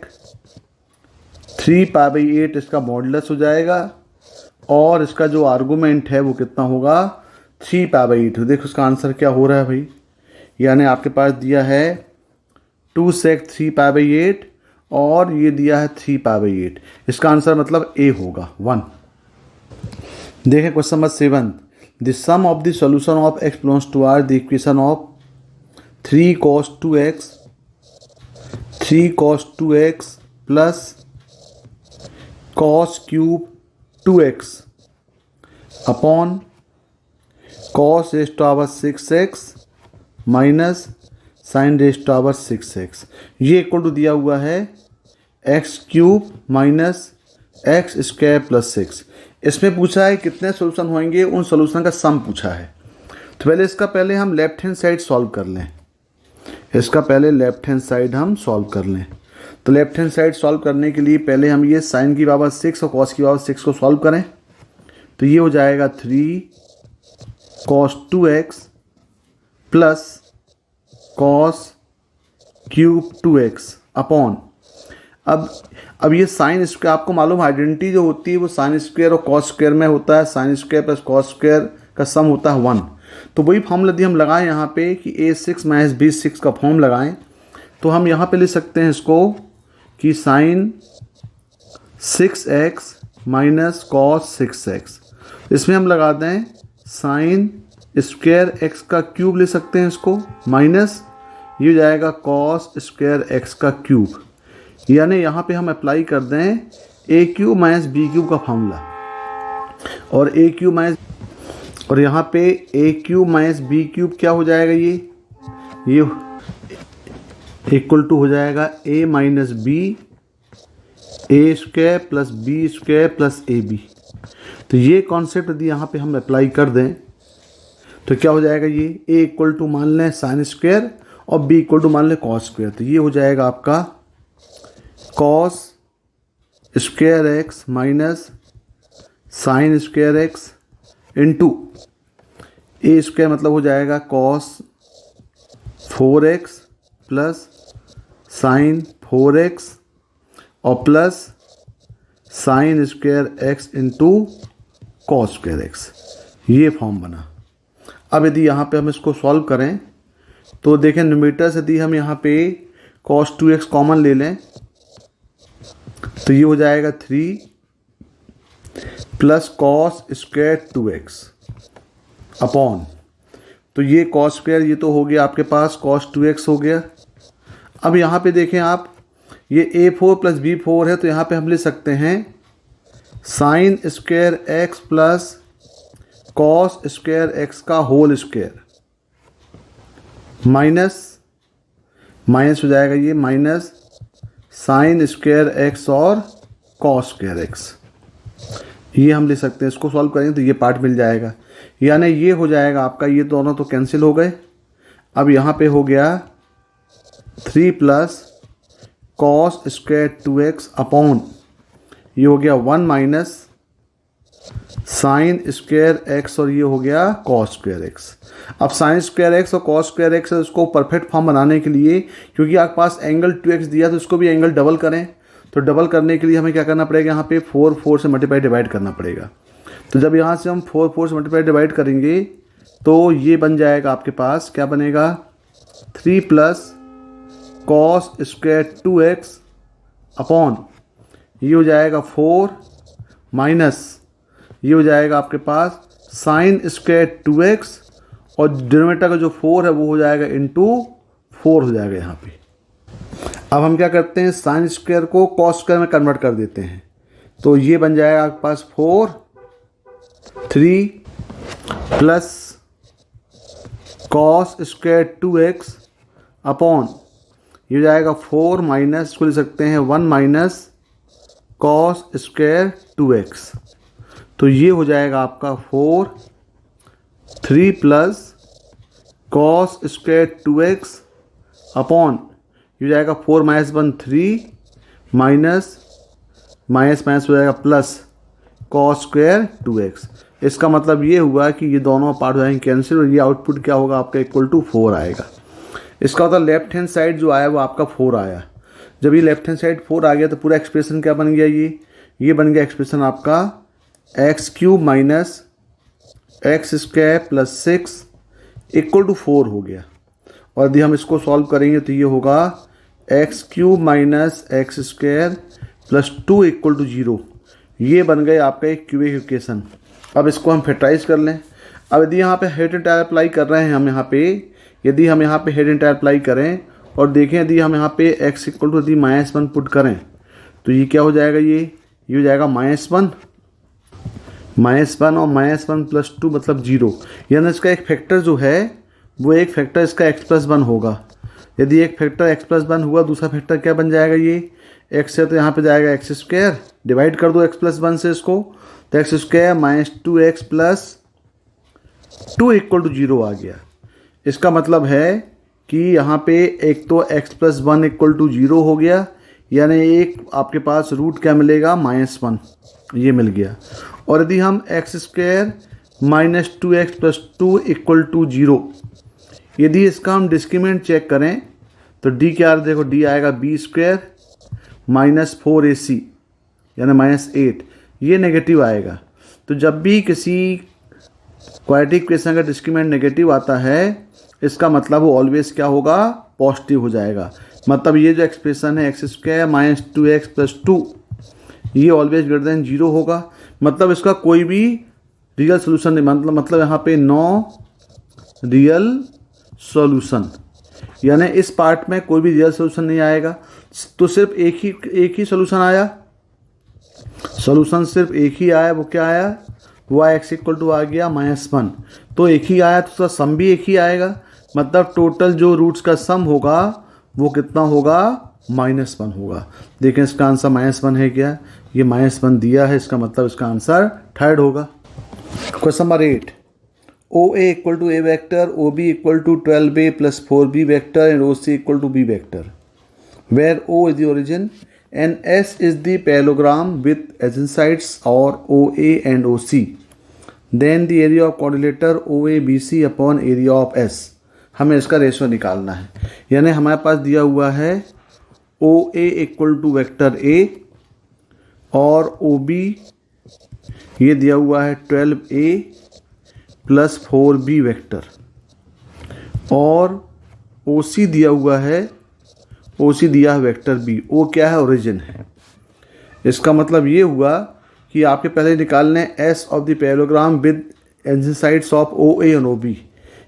[SPEAKER 1] 3π/8 इसका मॉडुलस हो जाएगा और इसका जो आर्गूमेंट है वो कितना होगा 3π/8। देखो इसका आंसर क्या हो रहा है भाई, यानी आपके पास दिया है 2 sec 3π/8 और ये दिया है 3π/8। इसका आंसर मतलब A होगा 1। देखें question number 7, the sum of the solution of x belongs to r the equation of 3 cos 2x plus cos cube 2x upon cos raised to power 6x minus sin raised to power 6x, ये इक्वल टू दिया हुआ है x³ माइनस x² प्लस 6। इसमें पूछा है कितने सोल्यूशन होंगे, उन सोल्यूशन का सम पूछा है। तो पहले इसका पहले हम लेफ्ट हैंड साइड सॉल्व कर लें, इसका पहले लेफ्ट हैंड साइड हम सॉल्व कर लें। तो लेफ्ट हैंड साइड सॉल्व करने के लिए पहले हम ये साइन की पावर 6 और कॉस की पावर 6 को सॉल्व करें। तो ये हो जाएगा 3 cos 2x plus cos cube 2x upon, अब ये साइन स्क्वायर, आपको मालूम आइडेंटिटी जो होती है वो साइन स्क्वायर और कॉस स्क्वायर में होता है, sine square plus cos square का सम होता है 1। तो वही फॉर्मूला यदि हम लगाएं यहाँ पे कि a6 माइनस b6 का फॉर्म लगाएं तो हम यहाँ पे लिख सकते हैं इसको कि sign 6x minus cos 6x, इसमें हम लगा दें साइन स्क्वायर x का क्यूब ले सकते हैं इसको, माइनस ये हो जाएगा कॉस स्क्वायर x का क्यूब, यानी यहाँ पे हम अप्लाई कर दें a³ माइनस b³ का फॉर्मूला और a³ माइनस, और यहाँ पे a³ माइनस b³ क्या हो जाएगा, ये इक्वल टू हो जाएगा a minus b a² plus b² plus ab। तो ये कॉन्सेप्ट यदि यहाँ पे हम अप्लाई कर दें तो क्या हो जाएगा, ये a इक्वल टू मान लें साइन स्क्वायर और b इक्वल टू मान लें कॉस स्क्वायर। तो ये हो जाएगा आपका cos square x minus sine square x into A square, मतलब हो जाएगा cos 4x plus sine 4x और plus sine square x into cos square x, ये फॉर्म बना। अब यदि यहाँ पे हम इसको सॉल्व करें तो देखें न्यूमरेटर से यदि हम यहाँ पे cos 2x कॉमन ले लें तो ये हो जाएगा 3 plus cos square 2x upon, तो ये कॉस स्क्वायर ये तो हो गया आपके पास cos 2x हो गया। अब यहाँ पे देखें आप, ये a4 प्लस b4 है तो यहाँ पे हम ले सकते हैं sine square x plus cos square x का होल स्क्वायर माइनस हो जाएगा ये माइनस साइन स्क्वायर एक्स और कॉस स्क्वायर एक्स, ये हम ले सकते हैं। इसको सॉल्व करेंगे तो ये पार्ट मिल जाएगा, यानी ये हो जाएगा आपका, ये दोनों तो कैंसिल हो गए। अब यहाँ पे हो गया 3 plus cos square 2x upon ये हो गया 1 माइनस साइन स्क्वायर x और ये हो गया कॉस स्क्वायर x। अब साइन स्क्वायर x और कॉस स्क्वायर x है, उसको परफेक्ट फॉर्म बनाने के लिए, क्योंकि आपके पास एंगल 2x दिया तो उसको भी एंगल डबल करें, तो डबल करने के लिए हमें क्या करना पड़ेगा, यहाँ पे 4 से मल्टीप्लाई डिवाइड करना पड़ेगा। तो जब यहाँ से हम 4 से मल्टीप्लाई डिवाइड करेंगे तो ये बन जाएगा आपके पास, क्या बनेगा, 3 plus cos square 2x upon ये हो जाएगा 4 माइनस ये हो जाएगा आपके पास साइन स्क्वायर 2x और डिनोमिनेटर का जो 4 है वो हो जाएगा इंटू 4 हो जाएगा यहाँ पे। अब हम क्या करते हैं, साइन स्क्वायर को कॉस स्क्वायर में कन्वर्ट कर देते हैं, तो ये बन जाएगा आपके पास 3 plus cos square 2x upon ये हो जाएगा 4 माइनस, इसको ले सकते हैं 1 माइनस कॉस स्क्वायर 2x। तो ये हो जाएगा आपका 3 plus cos square 2x upon ये हो जाएगा 4 माइनस 1 3 माइनस माइनस हो जाएगा प्लस कॉस स्क्वायर 2x। इसका मतलब ये हुआ कि ये दोनों पार्ट हो जाएंगे कैंसिल और ये आउटपुट क्या होगा आपका इक्वल टू 4 आएगा। इसका मतलब लेफ्ट हैंड साइड जो आया वो आपका 4 आया। जब ये लेफ्ट हैंड साइड 4 आ गया तो पूरा एक्सप्रेशन क्या बन गया, ये बन गया एक्सप्रेशन आपका X cube minus X square plus 6 equal to 4 हो गया। और यदि हम इसको सॉल्व करेंगे तो ये होगा X cube minus X square plus 2 equal to 0। ये बन गए आपका एक क्यूबिक इक्वेशन। अब इसको हम फैक्टराइज कर लें। अब यदि यहाँ पे हेड एंड टायर अप्लाई कर रहे हैं हम यहाँ पे, यदि हम यहाँ पे हेड एंड टायर अप्लाई करें और देखें यदि हम यहाँ पे x इक्वल टू यदि -1 पुट करें तो ये क्या हो जाएगा, ये हो जाएगा -1 और -1 प्लस 2 मतलब 0। यानी इसका एक फैक्टर जो है वो एक फैक्टर इसका x+1 होगा। यदि एक फैक्टर x+1 हुआ, दूसरा फैक्टर क्या बन जाएगा, ये x से तो यहाँ पे जाएगा एक्स स्क्वायर, डिवाइड कर दो x+1 से इसको, तो X square minus 2x plus 2 equal to 0 आ गया। इसका मतलब है कि यहाँ पे एक तो x+1 इक्वल टू 0 हो गया, यानी एक आपके पास रूट क्या मिलेगा, -1 ये मिल गया। और यदि हम X square minus 2x plus 2 equal to 0, यदि इसका हम डिस्क्रीमेंट चेक करें तो d क्या, देखो d आएगा b स्क्वायर माइनस 4ac यानी -8, ये नेगेटिव आएगा। तो जब भी किसी क्वाड्रेटिक इक्वेशन का डिस्क्रीमेंट नेगेटिव आता है इसका मतलब वो ऑलवेज क्या होगा, पॉजिटिव हो जाएगा। मतलब ये जो एक्सप्रेशन है x square minus 2x plus 2 ये ऑलवेज ग्रेटर देन 0 होगा। मतलब इसका कोई भी रियल सोल्यूशन नहीं, मतलब यहाँ पे नो रियल सॉल्यूशन, यानी इस पार्ट में कोई भी रियल सोल्यूशन नहीं आएगा। तो सिर्फ एक ही सोल्यूशन आया, सोल्यूशन सिर्फ एक ही आया, वो क्या आया, वो x इक्वल टू आ गया -1। तो एक ही आया तो उसका सम भी एक ही आएगा, मतलब टोटल जो रूट्स का सम होगा वो कितना होगा, -1 होगा। देखें इसका आंसर -1 है क्या, ये -1 दिया है, इसका मतलब इसका आंसर थर्ड होगा। Question number 8, OA equal to A vector, OB equal to 12A plus 4B vector and OC equal to B vector, where O is the origin and S is the parallelogram with adjacent sides or OA and OC. Then the area of quadrilateral OABC upon area of S. हमें इसका रेशियो निकालना है। यानी हमारे पास दिया हुआ है OA equal to vector A और OB ये दिया हुआ है 12A प्लस 4B वेक्टर, और OC दिया हुआ है, OC दिया है वेक्टर B। O क्या है, ओरिजिन है। इसका मतलब ये हुआ कि आपके पहले निकालने S of the parallelogram with adjacent sides of OA और OB।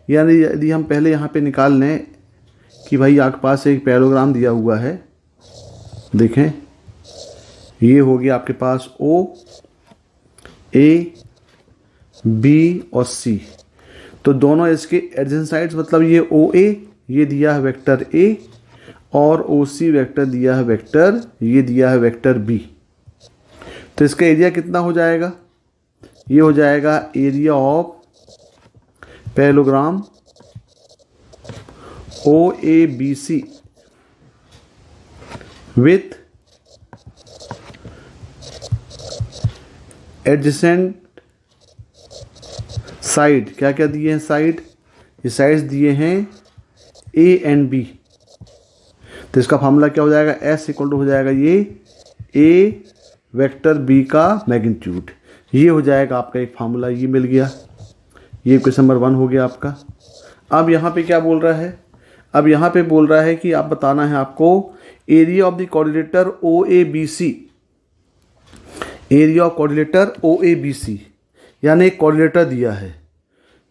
[SPEAKER 1] यानी यदि हम पहले यहाँ पे निकाल लें कि भाई आपके पास एक पैरेललोग्राम दिया हुआ है, देखें ये हो गया आपके पास O, A, B और C, तो दोनों इसके एडजेसेंट साइड्स, मतलब ये OA ये दिया है वेक्टर A और OC वेक्टर दिया है वेक्टर, ये दिया है वेक्टर B। तो इसका एरिया कितना हो जाएगा, ये हो जाएगा area of parallelogram OABC with adjacent side, क्या क्या दिए हैं साइड, ये साइड्स दिए हैं ए एंड बी। तो इसका फार्मूला क्या हो जाएगा, एस इक्वल टू हो जाएगा ये ए वेक्टर बी का मैग्नीट्यूड। ये हो जाएगा आपका एक फार्मूला, ये मिल गया, ये क्वेश्चन नंबर 1 हो गया आपका। अब यहाँ पे क्या बोल रहा है, अब यहाँ पे बोल रहा है कि आप बताना है आपको area of the coordinator O A B C, area of coordinator O A B C, यानी एक कोऑर्डिनेटर दिया है।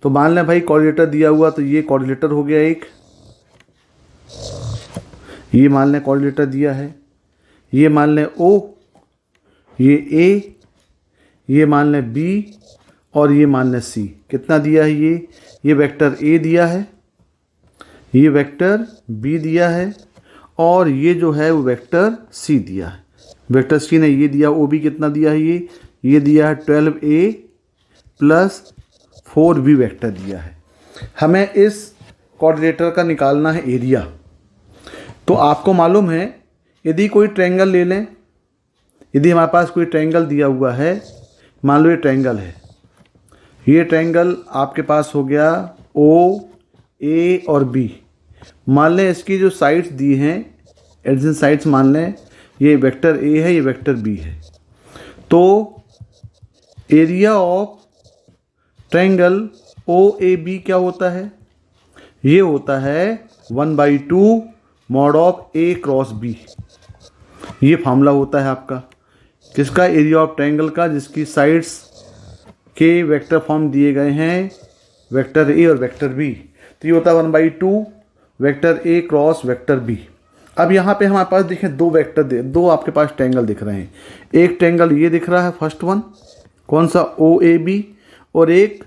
[SPEAKER 1] तो मान लें भाई कोऑर्डिनेटर दिया हुआ, तो ये कोऑर्डिनेटर हो गया एक, ये मान लें कोऑर्डिनेटर दिया है, ये मान लें ओ, ये ए, ये मान लें बी और ये मान लें सी। कितना दिया है ये वेक्टर ए दिया है, ये वेक्टर बी दिया है और ये जो है वो वेक्टर सी दिया है। वेक्टर सी ने ये दिया, ओ बी कितना दिया है ये दिया है 12a प्लस 4b वेक्टर दिया है। हमें इस कोऑर्डिनेटर का निकालना है एरिया। तो आपको मालूम है यदि कोई ट्रायंगल ले लें, यदि हमारे पास कोई ट्रायंगल दिया हुआ है, मान लो ये ट्रायंगल है, ये ट्रायंगल आपके पास हो गया ओ ए और बी। मान लें इसकी जो साइड्स दी हैं एडजेसेंट साइड्स, मान लें ये वेक्टर ए है, ये वेक्टर बी है। तो area of triangle O A B क्या होता है, ये होता है 1/2 mod of A cross B. ये फार्मूला होता है आपका किसका, एरिया ऑफ ट्रायंगल का, जिसकी साइड्स के वेक्टर फॉर्म दिए गए हैं वेक्टर ए और वेक्टर बी। तो ये होता है 1/2 vector A cross vector B. अब यहाँ पे हमारे पास देखें दो वेक्टर दो आपके पास ट्रायंगल दिख रहे हैं। एक ट्रायंगल ये दिख रहा है फर्स्ट वन, कौन सा, ओ ए बी, और एक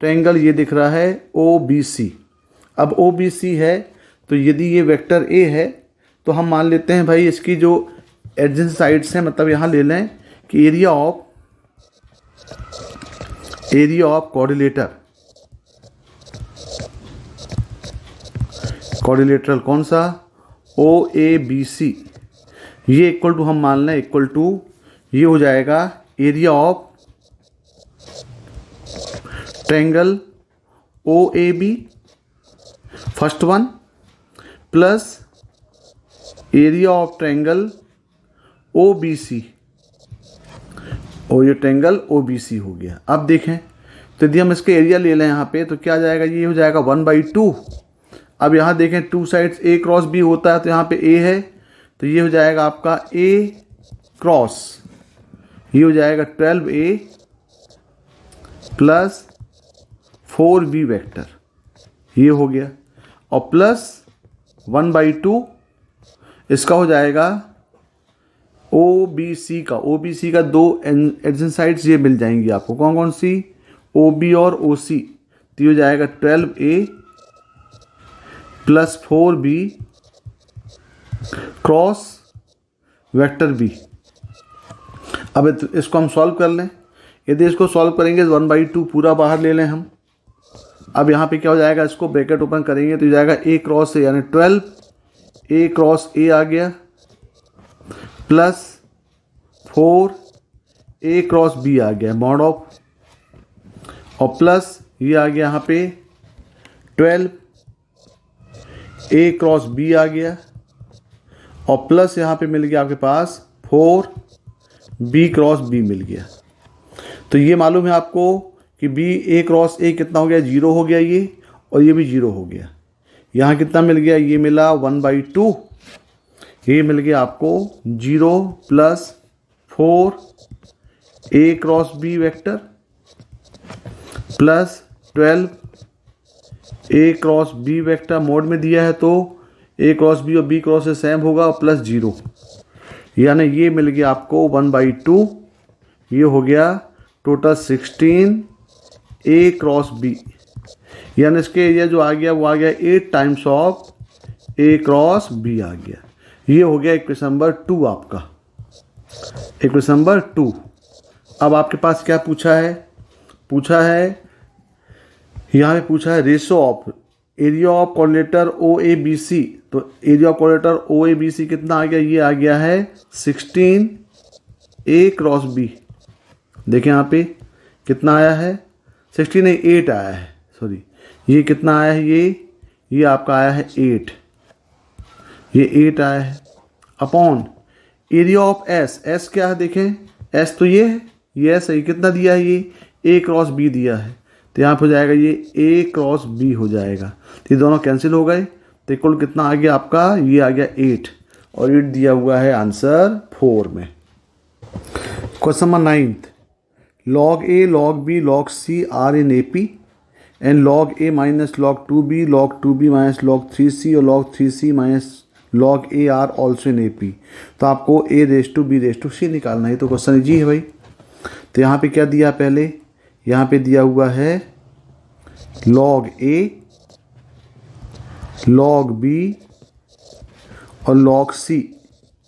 [SPEAKER 1] ट्रायंगल ये दिख रहा है ओ बी सी। अब ओ बी सी है तो यदि ये वेक्टर ए है तो हम मान लेते हैं भाई इसकी जो एडजेसेंट साइड्स हैं, मतलब यहाँ ले लें कि एरिया ऑफ कोऑर्डिनेटर कौन सा, ओ ए बी सी, ये इक्वल टू हम मान लें इक्वल टू ये हो जाएगा area of triangle O A B first one plus area of triangle O B C, और ये ट्रायंगल ओ बी सी हो गया। अब देखें तो यदि हम इसके एरिया ले लें यहाँ पे तो क्या आ जाएगा, ये हो जाएगा 1/2। अब यहाँ देखें two sides A cross B होता है, तो यहाँ पे ए है तो ये हो जाएगा आपका ए क्रॉस, ये हो जाएगा 12a प्लस 4b वेक्टर, ये हो गया, और प्लस 1/2 इसका हो जाएगा ओ बी सी का दो एडजेसेंट साइड्स ये मिल जाएंगी आपको, कौन कौन सी, ओ बी और ओ सी। तो ये हो जाएगा 12a plus 4b cross vector B. अब इसको हम सॉल्व कर लें, यदि इसको सॉल्व करेंगे तो 1/2 पूरा बाहर ले लें हम। अब यहाँ पे क्या हो जाएगा, इसको ब्रैकेट ओपन करेंगे तो जाएगा ए क्रॉस ए, यानी 12a क्रॉस ए आ गया प्लस 4a क्रॉस बी आ गया मॉड ऑफ, और प्लस ये आ गया यहाँ पे 12a क्रॉस बी आ गया, और प्लस यहाँ पे मिल गया आपके पास 4b क्रॉस बी मिल गया। तो ये मालूम है आपको कि बी ए क्रॉस ए कितना हो गया, 0 हो गया ये, और ये भी 0 हो गया। यहाँ कितना मिल गया, ये मिला 1/2, ये मिल गया आपको 0 plus 4a cross B vector plus 12a cross B vector mod में दिया है, तो a क्रॉस बी और b क्रॉस से सेम होगा, और प्लस 0, यानी ये मिल गया आपको 1/2, ये हो गया टोटल 16a क्रॉस बी, यानी इसके एरिया जो आ गया वो आ गया 8 times of a cross B आ गया। ये हो गया इक्वेशन नंबर 2 आपका, इक्वेशन नंबर 2। अब आपके पास क्या पूछा है, यहाँ पे पूछा है ratio of area of quadrilateral O A B C, तो area of quadrilateral O A B C कितना आ गया, ये आ गया है 16 ए क्रॉस बी। देखें यहाँ पे कितना आया है, 16 नहीं 8 आया है, सॉरी ये कितना आया है, ये आपका आया है 8, ये 8 आया है upon area of S. S क्या है देखें, एस तो ये है, ये एस है, कितना दिया है, ये ए क्रॉस बी दिया है, तो यहाँ पर हो जाएगा ये ए क्रॉस बी हो जाएगा, तो ये दोनों कैंसिल हो गए, तो इक्वल कितना आ गया आपका, ये आ गया 8, और 8 दिया हुआ है आंसर 4 में। Question number 9, log a log b log c are in AP and log a minus log 2b log 2b minus log 3c और log 3c minus log a are also in AP। तो आपको a ratio b ratio c निकालना है, तो क्वेश्चन इजी है भाई। तो यहाँ पे क्या दिया, पहले यहाँ पे दिया हुआ है log a log b और log c,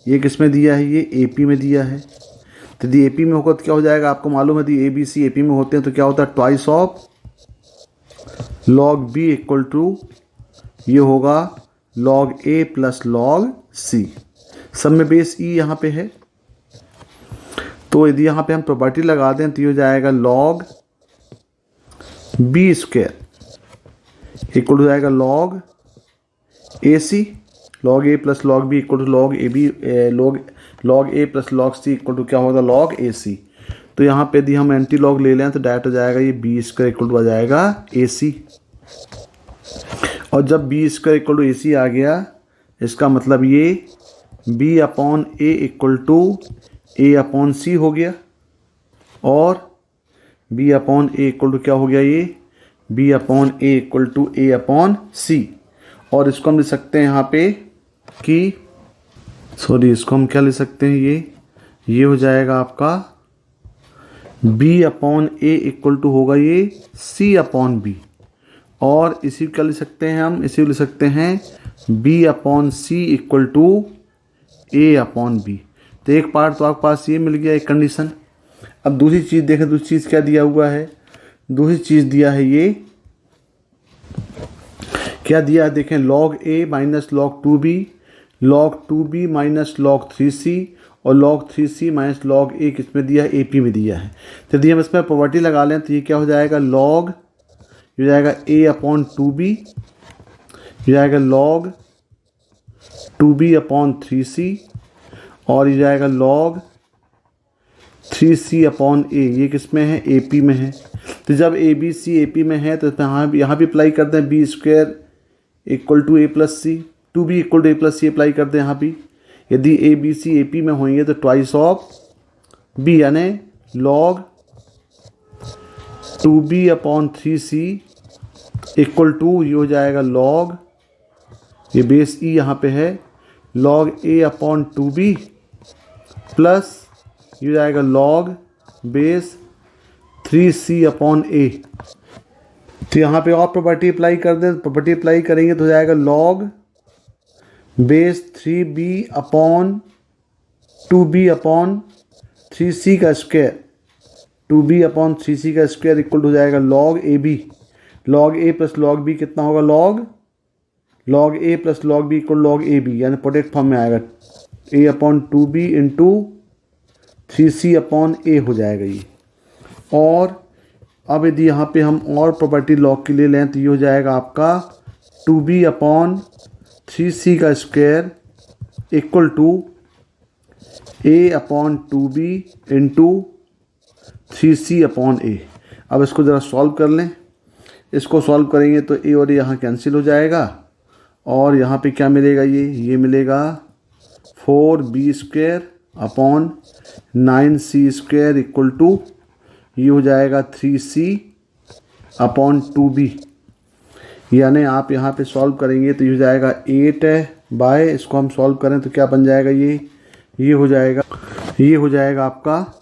[SPEAKER 1] ये किस में दिया है, ये AP में दिया है। तो यदि AP में होगा तो क्या हो जाएगा, आपको मालूम है, यदि ABC AP में होते हैं तो क्या होता है, twice of log B equal to ये होगा log A plus log C। सब में बेस E यहाँ पे है, तो यदि यहाँ पे हम प्रॉपर्टी लगा दें तो ये हो जाएगा log B स्क्वायर इक्वल हो जाएगा log AC, log A plus log B equal to log AB, log A plus log C equal to क्या होगा, log AC। तो यहाँ पे यदि हम एंटी लॉग ले लें तो डायरेक्ट हो जाएगा ये B स्क्वायर इक्वल टू आ जाएगा AC, और जब B square equal to AC आ गया, इसका मतलब ये B upon A equal to A upon C हो गया, और B upon A equal to क्या हो गया, ये B upon A equal to A upon C। और इसको हम लिख सकते हैं यहाँ पे कि, सॉरी इसको हम क्या ले सकते हैं, ये हो जाएगा आपका B upon A equal to होगा ये C अपॉन B, और इसी क्या लिख सकते हैं हम, इसी लिख सकते हैं B upon C equal to A upon B। तो एक पार्ट तो आपके पास ये मिल गया, एक कंडीशन। अब दूसरी चीज़ देखें, दूसरी चीज़ क्या दिया हुआ है, दूसरी चीज़ दिया है, ये क्या दिया है देखें, log A minus log 2B log 2B minus log 3C और log 3C minus log A किस में दिया है, AP में दिया है। तो यदि हम इसमें प्रॉपर्टी लगा लें तो ये क्या हो जाएगा, log हो जाएगा A अपॉन 2B, हो जाएगा log 2B अपॉन 3C, और ये जाएगा log 3C अपॉन A, ये किस में है, AP में है। तो जब ABC AP में है तो यहाँ भी अप्लाई करते हैं B square equal to A plus C, 2B equal to A plus C apply करते हैं यहाँ भी। यदि ABC AP में होंगे तो ट्वाइस ऑफ B, यानी log 2B upon 3C equal to ये हो जाएगा log, ये बेस E यहाँ पे है, log A upon 2B plus ये हो जाएगा log base 3C upon A। तो यहाँ पे और प्रॉपर्टी अप्लाई कर दें, प्रॉपर्टी अप्लाई करेंगे तो हो जाएगा log base 3B upon 2B upon 3C का स्क्वायर, 2B अपॉन 3C का स्क्वायर इक्वल हो जाएगा log AB, log A plus log B कितना होगा, log A plus log B equal log AB, यानी प्रोडक्ट फॉर्म में आएगा A upon 2B into 3C upon A हो जाएगा ये। और अब यदि यहाँ पे हम और प्रॉपर्टी लॉग के लिए लें तो ये हो जाएगा आपका 2B अपॉन 3C का square equal to A upon 2B into 3C upon A। अब इसको ज़रा सॉल्व कर लें, इसको सॉल्व करेंगे तो A और A यहाँ कैंसिल हो जाएगा, और यहाँ पे क्या मिलेगा, ये मिलेगा 4B square upon 9C square equal to ये हो जाएगा 3C अपॉन 2B। यानी आप यहाँ पे सॉल्व करेंगे तो ये हो जाएगा 8 बाय, इसको हम सॉल्व करें तो क्या बन जाएगा, ये हो जाएगा आपका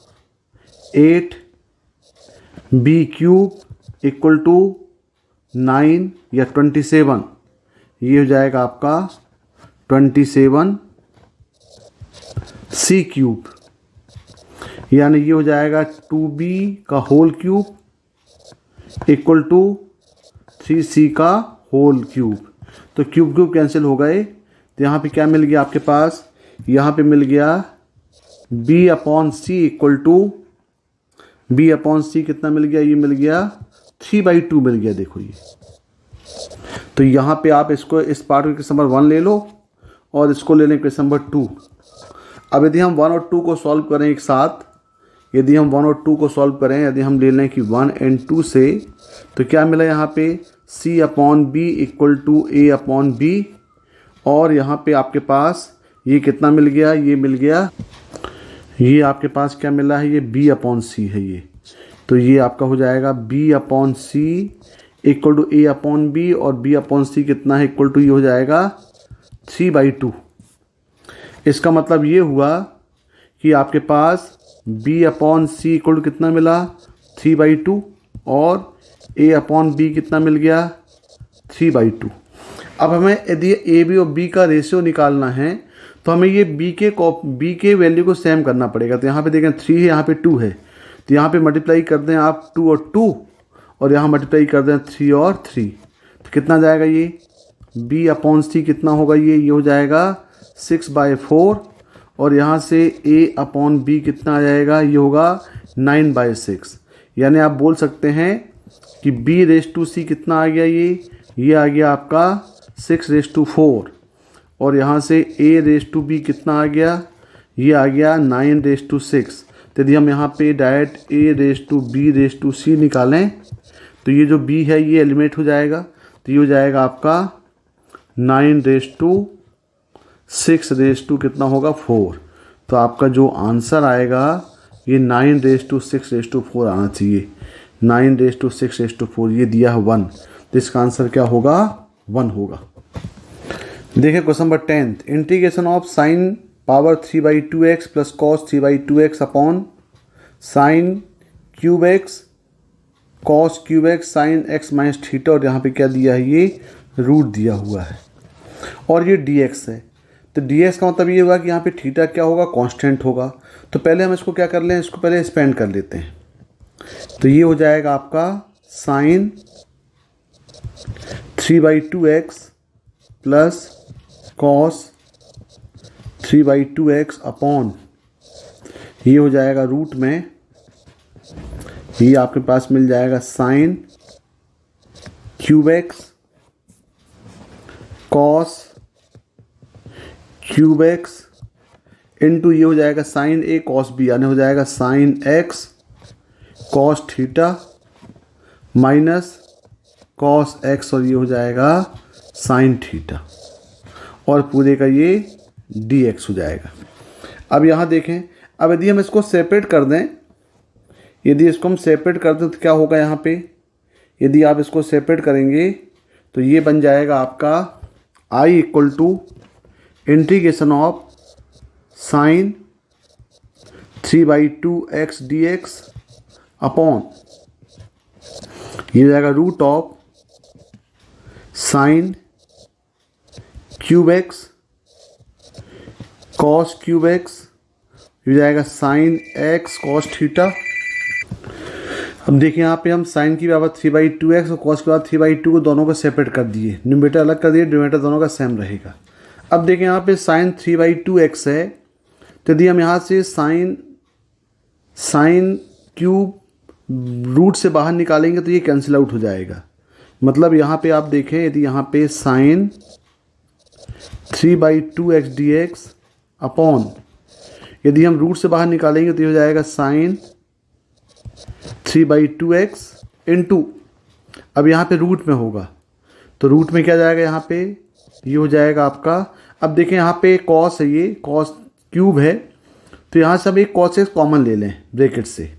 [SPEAKER 1] 8B क्यूब इक्वल टू 9 या 27, ये हो जाएगा आपका 27C क्यूब, यानी ये हो जाएगा 2B का whole cube equal to 3C का होल क्यूब, तो क्यूब क्यूब कैंसिल हो गए। तो यहाँ पे क्या मिल गया आपके पास, यहाँ पे मिल गया b upon C equal to, b upon C कितना मिल गया, ये मिल गया 3/2 मिल गया। देखो ये, तो यहाँ पे आप इसको इस पार्ट को क्वेश्चन नंबर 1 ले लो और इसको ले लें क्वेश्चन नंबर 2। अब यदि हम 1 और 2 को सॉल्व करें एक साथ, यदि हम 1 और 2 को सॉल्व करें, यदि हम ले लें कि 1 और 2 से, तो क्या मिला यहाँ पे c upon B equal to a upon B, और यहाँ पे आपके पास ये कितना मिल गया, ये मिल गया, ये आपके पास क्या मिला है, ये b अपॉन सी है ये। तो ये आपका हो जाएगा b upon C equal to a upon B, और b अपॉन सी कितना है, इक्वल टू ये हो जाएगा 3/2। इसका मतलब ये हुआ कि आपके पास b upon C equal to कितना मिला 3/2, और a अपॉन बी कितना मिल गया 3/2। अब हमें यदि ए बी और बी का रेशियो निकालना है तो हमें ये बी के वैल्यू को सेम करना पड़ेगा। तो यहाँ पे देखें 3 है, यहाँ पे 2 है, तो यहाँ पे मल्टीप्लाई कर दें आप 2 और 2, और यहाँ मल्टीप्लाई कर दें 3 और 3, तो कितना जाएगा ये b अपॉन सी कितना होगा, ये हो जाएगा 6/4, और यहाँ से a अपॉन बी कितना आ जाएगा, ये होगा 9/6। यानी आप बोल सकते हैं कि b⁻c कितना आ गया, ये आ गया आपका 6/4, और यहाँ से a⁻b कितना आ गया, ये आ गया 9/6। तो यदि हम यहाँ पे डायरेक्ट a⁻b⁻c निकालें तो ये जो b है ये एलिमिनेट हो जाएगा, तो ये हो जाएगा आपका 9/6 कितना होगा 4। तो आपका जो आंसर आएगा ये 9/6/4 आना चाहिए, 9/6/4, ये दिया है 1, तो इसका आंसर क्या होगा 1 होगा। देखिए question number 10, integration of sine power 3/2x plus cos 3/2x upon sine cube X cos cube X sine x minus theta, और यहाँ पे क्या दिया है, ये रूट दिया हुआ है, और ये dx है। तो dx का मतलब ये हुआ कि यहाँ पे थीटा क्या होगा, कांस्टेंट होगा। तो पहले हम इसको क्या कर लें, इसको पहले एक्सपेंड कर लेते हैं। तो ये हो जाएगा आपका sign 3/2x plus cos 3/2x upon, ये हो जाएगा रूट में, ये आपके पास मिल जाएगा sign cube X cos cube x into ये हो जाएगा साइन ए कॉस बी, यानी हो जाएगा sine x cos theta minus cos x, और ये हो जाएगा साइन थीटा, और पूरे का ये dx हो जाएगा। अब यहाँ देखें, अब यदि हम इसको सेपरेट कर दें, यदि इसको हम सेपरेट कर दें तो क्या होगा, यहाँ पे यदि आप इसको सेपरेट करेंगे तो ये बन जाएगा आपका I equal to integration of sine 3/2x dx upon, ये हो जाएगा root of sine cube X cos cube X, ये हो जाएगा साइन एक्स कॉस थीटा। अब देखिए यहाँ पे हम साइन की बराबर 3/2x और कॉस के बाद 3/2 को दोनों को सेपरेट कर दिए, न्यूमरेटर अलग कर दिए, डिनोमिनेटर दोनों का सेम रहेगा। अब देखिए यहाँ पे साइन 3/2x है, तो यदि हम यहाँ से साइन क्यूब रूट से बाहर निकालेंगे तो ये कैंसिल आउट हो जाएगा। मतलब यहाँ पे आप देखें, यदि यहाँ पे साइन 3/2x dx अपॉन, यदि हम रूट से बाहर निकालेंगे तो ये हो जाएगा साइन 3/2x इंटू, अब यहाँ पे रूट में होगा तो रूट में क्या जाएगा, यहाँ पे ये हो जाएगा आपका, अब देखें यहाँ पे कॉस है, ये कॉस क्यूब है, तो यहाँ से हम एक कॉस एक्स कॉमन ले लें ब्रैकेट से।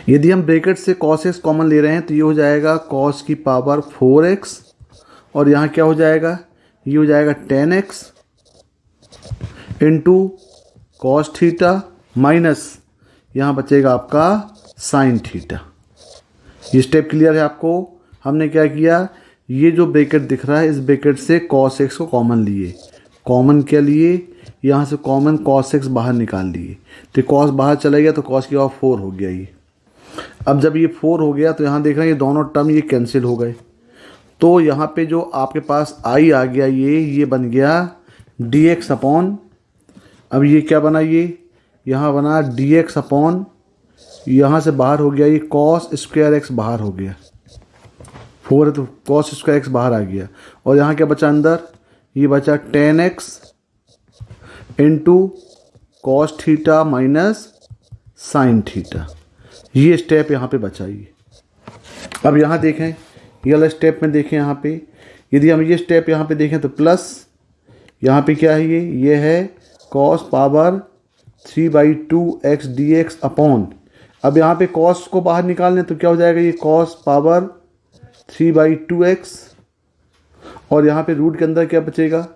[SPEAKER 1] यदि हम ब्रैकेट से कॉस एक्स कॉमन ले रहे हैं तो ये हो जाएगा कॉस की पावर 4x, और यहाँ क्या हो जाएगा, ये हो जाएगा 10x into cos theta minus यहाँ बचेगा आपका साइन थीटा। ये स्टेप क्लियर है आपको। हमने क्या किया, ये जो ब्रैकेट दिख रहा है इस ब्रैकेट से कॉस एक्स को कॉमन लिए, कॉमन क्या लिए, यहाँ से कॉमन कॉस एक्स बाहर निकाल लिए, तो कॉस बाहर चला गया तो कॉस की पावर 4 हो गया ये। अब जब ये 4 हो गया तो यहाँ देख रहे हैं ये दोनों टर्म ये कैंसिल हो गए, तो यहाँ पे जो आपके पास आई आ गया ये बन गया dx अपॉन, अब ये क्या बना, ये यहाँ बना dx अपॉन, यहाँ से बाहर हो गया ये cos स्क्वायर x बाहर हो गया, 4 है तो cos स्क्वायर x बाहर आ गया, और यहाँ क्या बचा अंदर, ये बचा tan x into cos theta minus sine theta. ये स्टेप यहाँ पे बचा ये। अब यहाँ देखें, ये वाला स्टेप में देखें, यहाँ पे यदि हम ये स्टेप यहाँ पे देखें तो प्लस यहाँ पे क्या है, ये है cos power 3/2 x dx upon, अब यहाँ पे कॉस को बाहर निकालने तो क्या हो जाएगा, ये कॉस पावर 3/2 x, और यहाँ पे रूट के अंदर क्या बचेगा,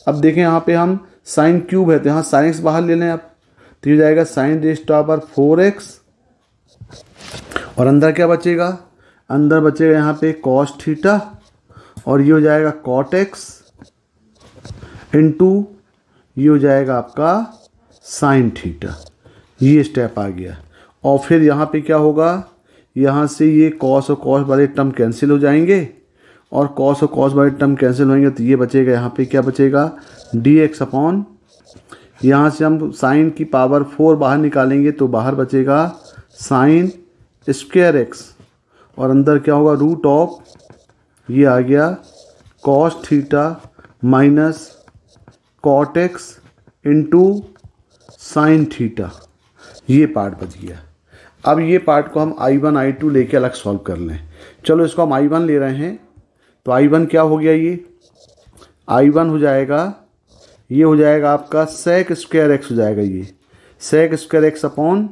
[SPEAKER 1] अब देखें यहाँ पे हम साइन क्यूब है तो यहाँ साइन x बाहर ले लें आप, तो ये जाएगा sign raise to power 4x, और अंदर क्या बचेगा, अंदर बचेगा यहाँ पे कॉस थीटा, और ये हो जाएगा कॉट x इंटू ये हो जाएगा आपका साइन थीटा। ये स्टेप आ गया, और फिर यहाँ पे क्या होगा, यहाँ से ये कॉस और कॉस वाले टर्म कैंसिल हो जाएंगे, और कॉस और कॉस वाले टर्म कैंसिल होंगे, तो ये बचेगा यहाँ पे क्या बचेगा dx अपॉन, यहाँ से हम साइन की पावर 4 बाहर निकालेंगे तो बाहर बचेगा साइन स्क्वायर x, और अंदर क्या होगा रूट ऑफ, ये आ गया cos theta minus cot x into sine theta. ये पार्ट बच गया। अब ये पार्ट को हम I1 I2 लेके अलग सॉल्व कर लें। चलो इसको हम I1 ले रहे हैं, तो I1 क्या हो गया, ये I1 हो जाएगा, ये हो जाएगा आपका सेक स्क्वायर x हो जाएगा, ये सेक स्क्वायर x अपॉन,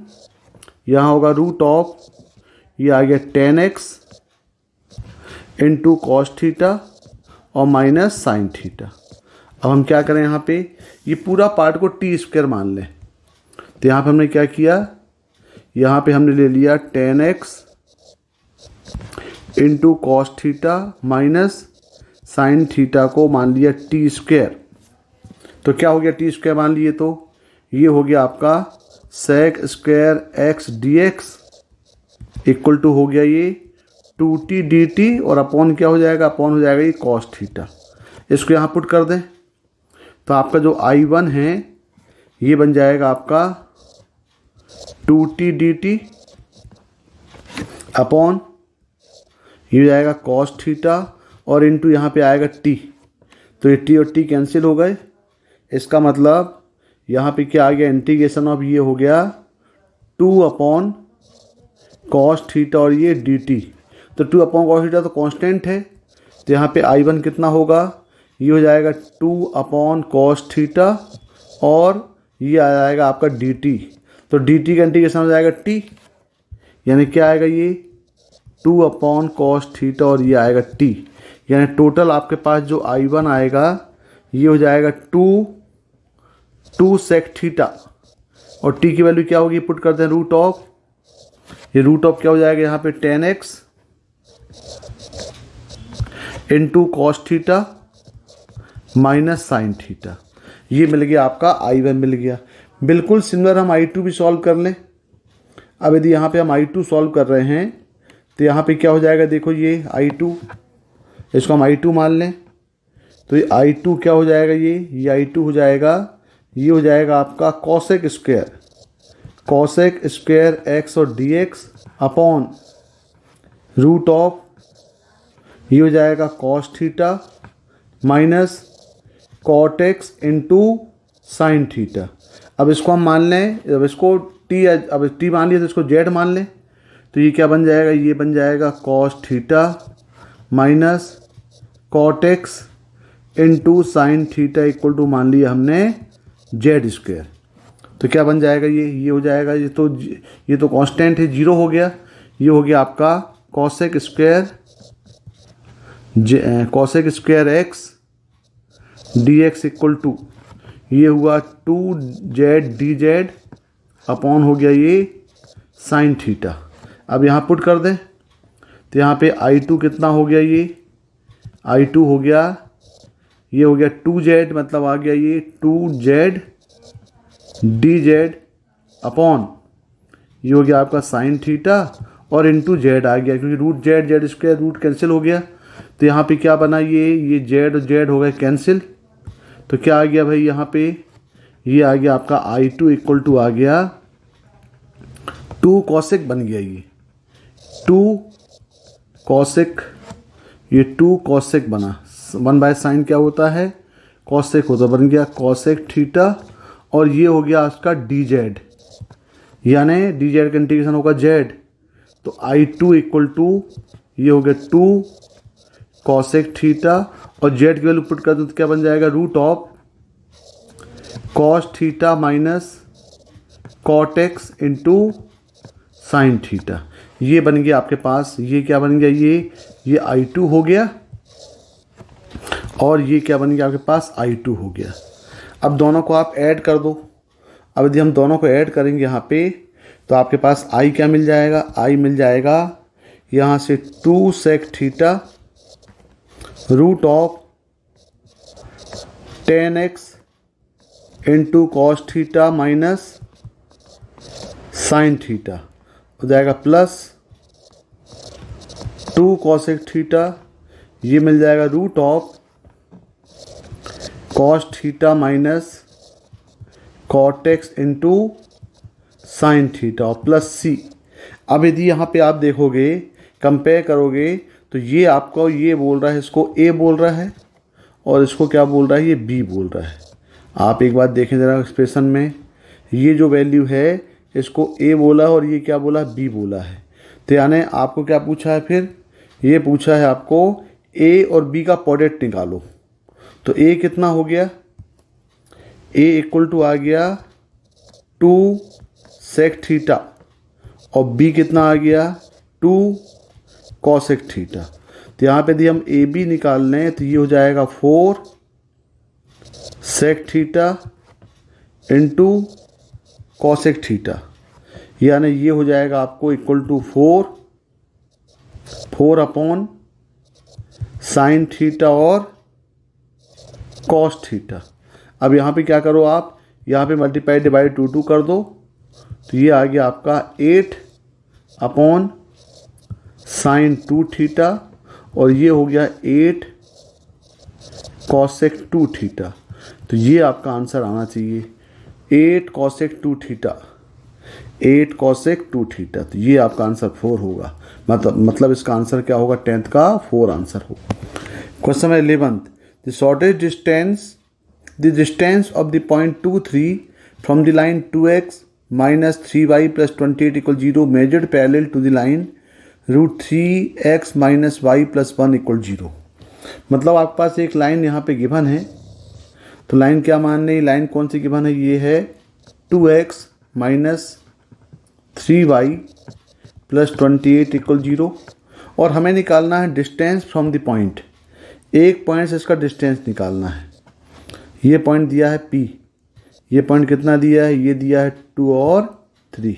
[SPEAKER 1] यहाँ होगा रूट ऑफ, ये आ गया tan x into cos theta और माइनस साइन थीटा। अब हम क्या करें, यहाँ पे ये पूरा पार्ट को टी स्क्वायर मान लें, तो यहाँ पे हमने क्या किया, यहाँ पे हमने ले लिया tan x into cos theta minus sine theta को मान लिया टी स्क्वायर, तो क्या हो गया टी स्क्वायर मान लिए, तो ये हो गया आपका sec square x dx equal to हो गया ये 2t dt, और अपॉन क्या हो जाएगा, अपॉन हो जाएगा ये कॉस थीटा। इसको यहाँ पुट कर दें तो आपका जो I1 है ये बन जाएगा आपका 2t dt अपॉन, ये हो जाएगा कॉस थीटा, और इनटू यहाँ पे आएगा t, तो ये t और t कैंसिल हो गए। इसका मतलब यहाँ पे क्या आ गया, इंटीग्रेशन ऑफ, ये हो गया 2 अपॉन कॉस थीटा और ये dt, तो 2 अपॉन कॉस थीटा तो कांस्टेंट है, तो यहाँ पे I1 कितना होगा, ये हो जाएगा 2 अपॉन कॉस थीटा, और ये आ जाएगा आपका dt, तो dt का इंटीग्रेशन हो जाएगा t, यानी क्या आएगा, ये 2 अपॉन कॉस थीटा और ये आएगा t, यानी टोटल आपके पास जो I1 आएगा ये हो जाएगा 2 सेक थीटा, और t की वैल्यू क्या होगी, पुट करते हैं रूट ऑफ, ये रूट ऑफ क्या हो जाएगा यहाँ पे tan x into cos theta minus sine theta. ये मिल गया आपका I1 मिल गया। बिल्कुल सिमिलर हम I2 भी सॉल्व कर लें। अब यदि यहाँ पे हम I2 सॉल्व कर रहे हैं तो यहाँ पे क्या हो जाएगा, देखो ये I2, इसको हम I2 मान लें, तो ये I2 क्या हो जाएगा, ये I2 हो जाएगा, ये हो जाएगा आपका कॉसेक स्क्वायर x और dx अपॉन रूट ऑफ, ये हो जाएगा cos theta minus cot x into sine theta. अब इसको हम मान लें, अब इसको t मान लिया तो इसको z मान लें, तो ये क्या बन जाएगा, ये बन जाएगा cos theta minus cot x into sine theta equal to मान लिया हमने z स्क्वायर। तो क्या बन जाएगा, ये हो जाएगा, ये तो कांस्टेंट है, 0 हो गया, ये हो गया आपका cosec square x dx equal to, ये हुआ 2z dz अपॉन हो गया ये साइन थीटा। अब यहाँ पुट कर दें तो यहाँ पे I2 कितना हो गया, ये I2 हो गया, ये हो गया 2z, मतलब आ गया ये 2z dz अपॉन, ये हो गया आपका साइन थीटा और इंटू z आ गया, क्योंकि root z square root cancel हो गया, तो तो यहाँ पे क्या बना, ये जेड और जेड हो गए कैंसिल। तो क्या आ गया भाई यहाँ पे, ये आ गया आपका I2 इक्वल टू आ गया 2 कॉसेक बन गया, ये 2 कॉसेक, ये 2 कॉसेक बना। 1/sin क्या होता है, कॉसेक होता, बन गया कॉसेक थीटा। और ये हो गया उसका डी जेड, यानी डी जेड का इंटीग्रेशन होगा जेड। तो I2 इक्वल टू ये हो गया 2 कॉसेक थीटा, और जेड की वैल्यू पुट कर दो तो क्या बन जाएगा, root of cos theta minus cot X into sine theta. ये बन गया आपके पास, ये क्या बन गया, ये I2 हो गया, और ये क्या बन गया आपके पास, I2 हो गया। अब दोनों को आप ऐड कर दो। अब यदि हम दोनों को ऐड करेंगे यहाँ पे, तो आपके पास I क्या मिल जाएगा, I मिल जाएगा यहाँ से 2 sec theta root of 10x into cos theta minus sine theta, हो जाएगा प्लस 2 कॉसेक थीटा, ये मिल जाएगा root of cos theta minus cot X into sine theta और प्लस सी। अब यदि यहाँ पे आप देखोगे, कंपेयर करोगे, तो ये आपको ये बोल रहा है, इसको ए बोल रहा है, और इसको क्या बोल रहा है, ये बी बोल रहा है। आप एक बात देखें ज़रा एक्सप्रेशन में, ये जो वैल्यू है इसको ए बोला है और ये क्या बोला, बी बोला है। तो यानी आपको क्या पूछा है, फिर ये पूछा है आपको ए और बी का प्रोडक्ट निकालो। तो ए कितना हो गया, ए इक्वल टू आ गया 2 सेक थीटा, और बी कितना आ गया 2 कॉसेक थीटा। तो यहाँ पे यदि हम ए बी निकाल लें तो ये हो जाएगा 4 sec theta into cosec theta, यानी ये हो जाएगा आपको equal to 4 upon sine theta और कॉस थीटा। अब यहाँ पे क्या करो आप, यहाँ पे मल्टीप्लाई डिवाइड 2 कर दो, तो ये आ गया आपका 8 अपॉन साइन 2 थीटा, और ये हो गया 8 कॉसेक 2 थीटा। तो ये आपका आंसर आना चाहिए 8 कॉसेक 2 थीटा, 8 कॉसेक 2 थीटा। तो ये आपका आंसर 4 होगा, मतलब इसका आंसर क्या होगा, 10th का 4 आंसर होगा। Question number 11, the shortest distance, the distance of the point 2 3 from the line 2x minus 3y plus 28 equal 0 measured parallel to the line root 3x minus y plus 1 equal 0। मतलब आपके पास एक लाइन यहाँ पे गिवन है, तो लाइन क्या मान रही, लाइन कौन सी गिवन है, ये है 2x minus 3y plus 28 equal 0, और हमें निकालना है डिस्टेंस फ्रॉम द पॉइंट, एक पॉइंट से इसका डिस्टेंस निकालना है। ये पॉइंट दिया है P, ये पॉइंट कितना दिया है, ये दिया है 2 और 3,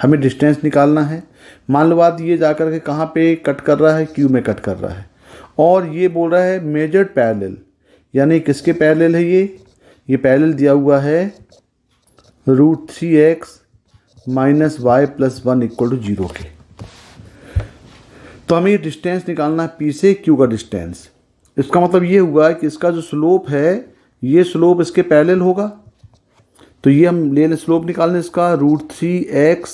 [SPEAKER 1] हमें डिस्टेंस निकालना है। मान लो बात, ये जाकर के कहाँ पे कट कर रहा है, Q में कट कर रहा है, और ये बोल रहा है मेजर्ड पैरेलल, यानी किसके पैरेलल है, ये पैरेलल दिया हुआ है root 3x minus Y plus 1 equal to 0 के। तो हमें ये डिस्टेंस निकालना है P से Q का डिस्टेंस। इसका मतलब ये हुआ कि इसका जो स्लोप है, ये स्लोप इसके पैरेलल होगा, तो ये हम ले लें स्लोप निकालने इसका, root 3x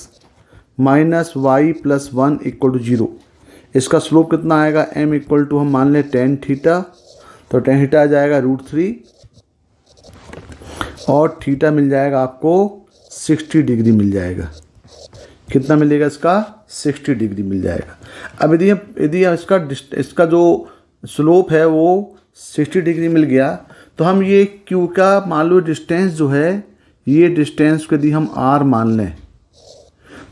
[SPEAKER 1] minus Y plus 1 equal to 0। इसका स्लोप कितना आएगा, m इक्वल टू हम मान लें tan थीटा, तो tan थीटा आ जाएगा रूट 3, और थीटा मिल जाएगा आपको 60 डिग्री मिल जाएगा। कितना मिलेगा इसका, 60 डिग्री मिल जाएगा। अब यदि इसका जो स्लोप है वो 60 डिग्री मिल गया, तो हम ये Q का मान लो डिस्टेंस जो है, ये डिस्टेंस को यदि हम R मान लें,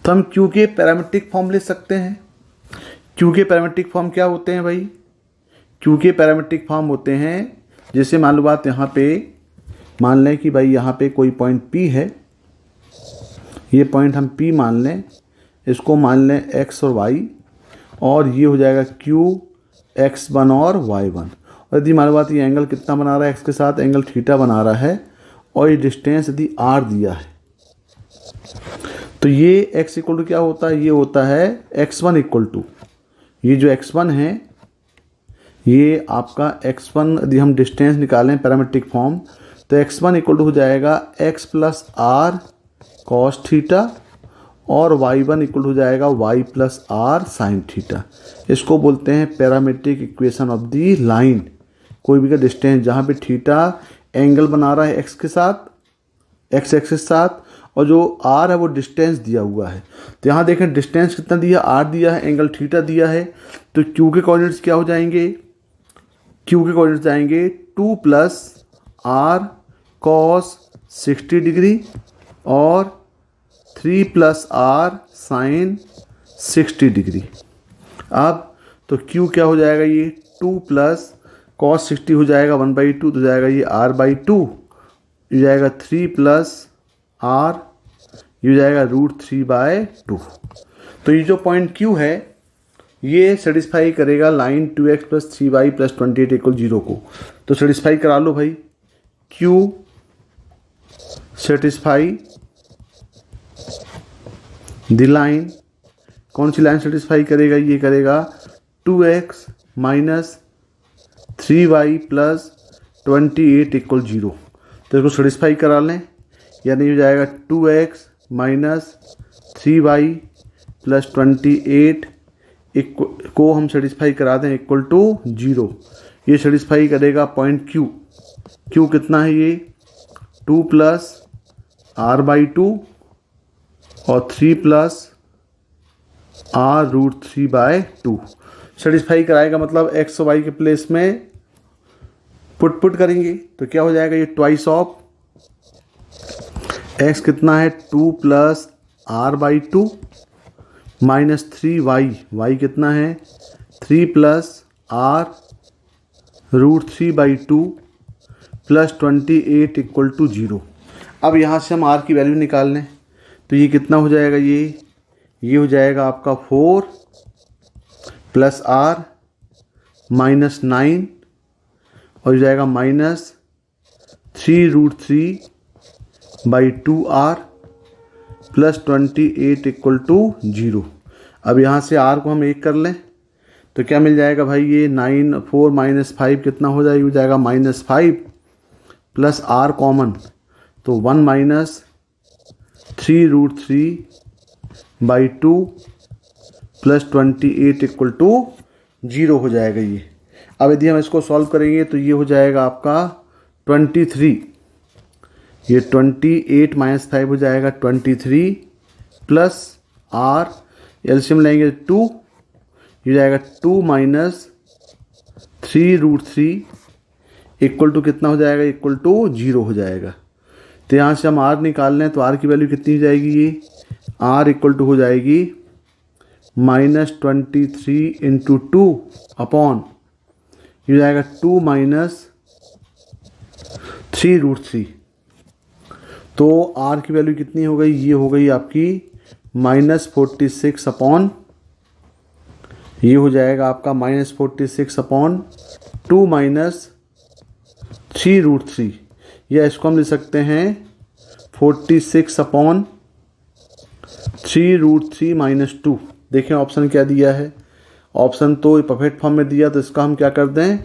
[SPEAKER 1] तो हम Q के पैरामीट्रिक फॉर्म ले सकते हैं। Q के पैरामीट्रिक फॉर्म क्या होते हैं भाई, Q के पैरामीट्रिक फॉर्म होते हैं, जैसे मान लो बात यहाँ पे मान लें कि भाई यहाँ पे कोई पॉइंट P है, ये पॉइंट हम P मान लें, इसको मान लें x और y, और ये हो जाएगा Q x1 और y1। और यदि मान लो बात ये एंगल कितना बना रहा है, x के साथ एंगल थीटा बना रहा है, और ये डिस्टेंस यदि R दिया है, तो ये x इक्वल टू क्या होता है, ये होता है x1 इक्वल टू, ये जो x1 है ये आपका x1 यदि हम डिस्टेंस निकालें पैरामेट्रिक फॉर्म तो x1 इक्वल टू हो जाएगा x plus R cos theta और y1 इक्वल हो जाएगा y plus R sine theta. इसको बोलते हैं parametric equation of the line. कोई भी का डिस्टेंस जहाँ पे थीटा एंगल बना रहा है x के साथ, x एक्सिस के साथ, और जो r है वो डिस्टेंस दिया हुआ है। तो यहाँ देखें डिस्टेंस कितना दिया, r दिया है, एंगल थीटा दिया है। तो q के कोऑर्डिनेट्स क्या हो जाएंगे, q के कोऑर्डिनेट्स जाएंगे 2 प्लस आर कॉस 60 डिग्री और 3 प्लस आर साइन 60 डिग्री। अब तो q क्या हो जाएगा, ये 2 प्लस कॉस 60 हो जाएगा 1/2, तो जाएगा ये r/2, ये जाएगा 3 प्लस आर, ये जाएगा √3/2। तो ये जो पॉइंट Q है ये सेटिस्फाई करेगा line 2x plus 3y plus 28 equal 0 को। तो सेटिस्फाई करा लो भाई, Q सेटिस्फाई द लाइन। कौन सी लाइन सेटिस्फाई करेगा, ये करेगा 2x minus 3y plus 28 equal 0। तो इसको सेटिस्फाई करा लें, यानी हो जाएगा 2x माइनस 3y प्लस 28 को हम सेटिस्फाई करा दें इक्वल टू 0। ये सेटिस्फाई करेगा पॉइंट Q। Q कितना है, ये 2 प्लस r/2 और 3 प्लस r√3/2 सेटिस्फाई कराएगा। मतलब x y के प्लेस में पुट करेंगे तो क्या हो जाएगा, ये ट्वाइस ऑफ x कितना है 2 plus r/2 minus 3y, y कितना है 3 plus r√3/2 plus 28 equal to 0। अब यहाँ से हम r की वैल्यू निकाल लें तो ये कितना हो जाएगा, ये हो जाएगा आपका 4 प्लस r माइनस 9 और हो जाएगा minus 3√3/2r plus 28 equal to 0। अब यहाँ से r को हम 1 कर लें तो क्या मिल जाएगा भाई, ये 9 4 माइनस 5 कितना हो जाएगा, हो जाएगा -5 प्लस r कॉमन तो 1 माइनस 3√3/2 प्लस 28 इक्वल टू 0 हो जाएगा ये। अब यदि हम इसको सॉल्व करेंगे तो ये हो जाएगा आपका 23, ये 28 माइनस 5 हो जाएगा 23 प्लस r, एलसीएम लेंगे 2, ये जाएगा 2 माइनस 3√3 इक्वल टू कितना हो जाएगा, इक्वल टू 0 हो जाएगा। तो यहाँ से हम r निकाल लें तो r की वैल्यू कितनी हो जाएगी, ये r इक्वल टू हो जाएगी -23 इंटू 2 अपॉन, ये जाएगा 2 माइनस 3√3। तो r की वैल्यू कितनी हो गई, ये हो गई आपकी -46 अपॉन, ये हो जाएगा आपका -46 अपॉन 2 माइनस 3√3, या इसको हम ले सकते हैं 46 अपॉन 3√3 माइनस 2। देखें ऑप्शन क्या दिया है, ऑप्शन तो परफेक्ट फॉर्म में दिया, तो इसका हम क्या कर दें,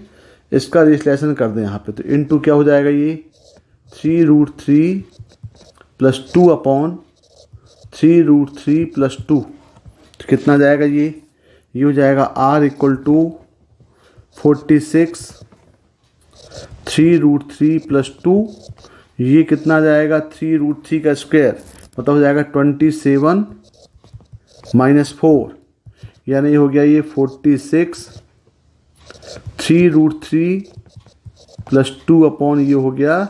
[SPEAKER 1] इसका रिलेशन कर दें यहाँ पे। तो इनटू क्या हो जाएगा, ये 3√3 प्लस 2 अपॉन 3√3 प्लस 2, तो कितना जाएगा, ये हो जाएगा r इक्वल टू 46 3√3 प्लस 2, ये कितना जाएगा 3√3 का स्क्वायर मतलब हो जाएगा 27 माइनस 4, यानी हो गया ये 46 3√3 प्लस 2 अपॉन ये हो गया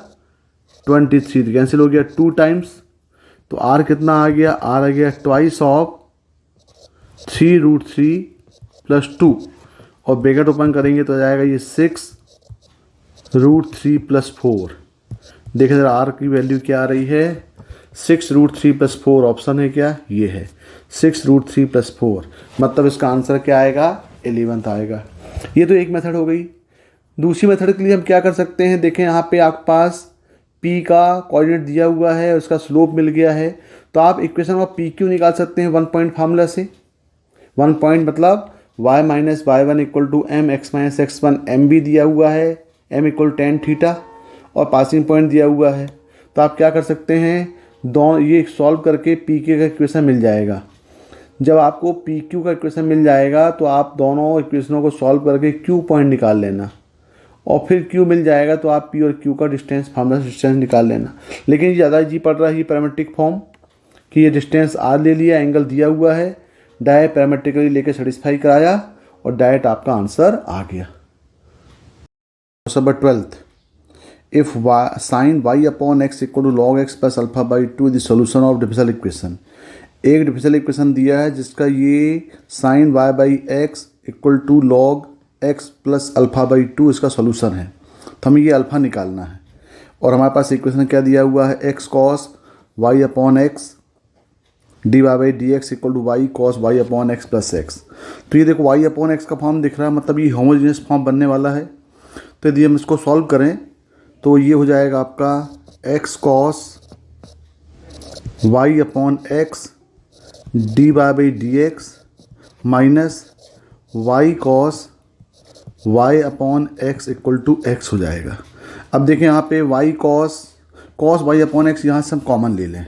[SPEAKER 1] 23, कैंसिल हो गया 2 टाइम्स। तो r कितना आ गया, r आ गया ट्वाइस ऑफ 3√3 प्लस 2 और ब्रैकेट ओपन करेंगे तो आ जाएगा ये 6√3 प्लस 4। देखें जरा r की वैल्यू क्या आ रही है, 6√3 प्लस 4 ऑप्शन है क्या, ये है 6√3 प्लस 4, मतलब इसका आंसर क्या आएगा, 11th आएगा। ये तो एक मेथड हो गई। दूसरी मेथड के लिए हम क्या कर सकते हैं, देखें यहाँ पे आपके पास p का कोऑर्डिनेट दिया हुआ है, उसका स्लोप मिल गया है, तो आप इक्वेशन ऑफ PQ निकाल सकते हैं 1 पॉइंट फार्मूला से। 1 पॉइंट मतलब y minus Y one equal to M X minus X one, M भी दिया हुआ है, m इक्वल टेन थीटा, और पासिंग पॉइंट दिया हुआ है। तो आप क्या कर सकते हैं, दोनों ये सॉल्व करके पी क्यू का इक्वेशन मिल जाएगा। जब आपको पी क्यू का इक्वेशन मिल जाएगा तो आप दोनों इक्वेशनों को सॉल्व करके क्यू पॉइंट निकाल लेना, और फिर क्यू मिल जाएगा तो आप पी और क्यू का डिस्टेंस, फार्मूला डिस्टेंस निकाल लेना। लेकिन ज़्यादा जी पड़ रहा है ये पैरामेट्रिक फॉर्म कि ये डिस्टेंस आर ले लिया, एंगल दिया हुआ है, डायरेक्ट पैरामेट्रिकली लेके सेटिस्फाई कराया और डायरेक्ट आपका आंसर आ गया। Number 12, if sine Y upon x equal to log X plus alpha by two the solution of differential equation. एक डिफरेंशियल इक्वेशन दिया है जिसका ये sine Y by X equal to log X plus alpha by two इसका सोल्यूशन है। तो हमें ये अल्फा निकालना है, और हमारे पास इक्वेशन क्या दिया हुआ है, X cos Y upon X D Y by D X equal to Y cos Y upon X plus X. तो ये देखो वाई अपॉन एक्स का फॉर्म दिख रहा है, मतलब ये होमोजेनियस फॉर्म बनने वाला है। तो यदि हम इसको सॉल्व करें तो ये हो जाएगा आपका X cos Y upon X D Y by D X minus Y cos Y upon x equal to X हो जाएगा। अब देखें यहाँ पे Y cos Y upon X यहाँ से हम कॉमन ले लें।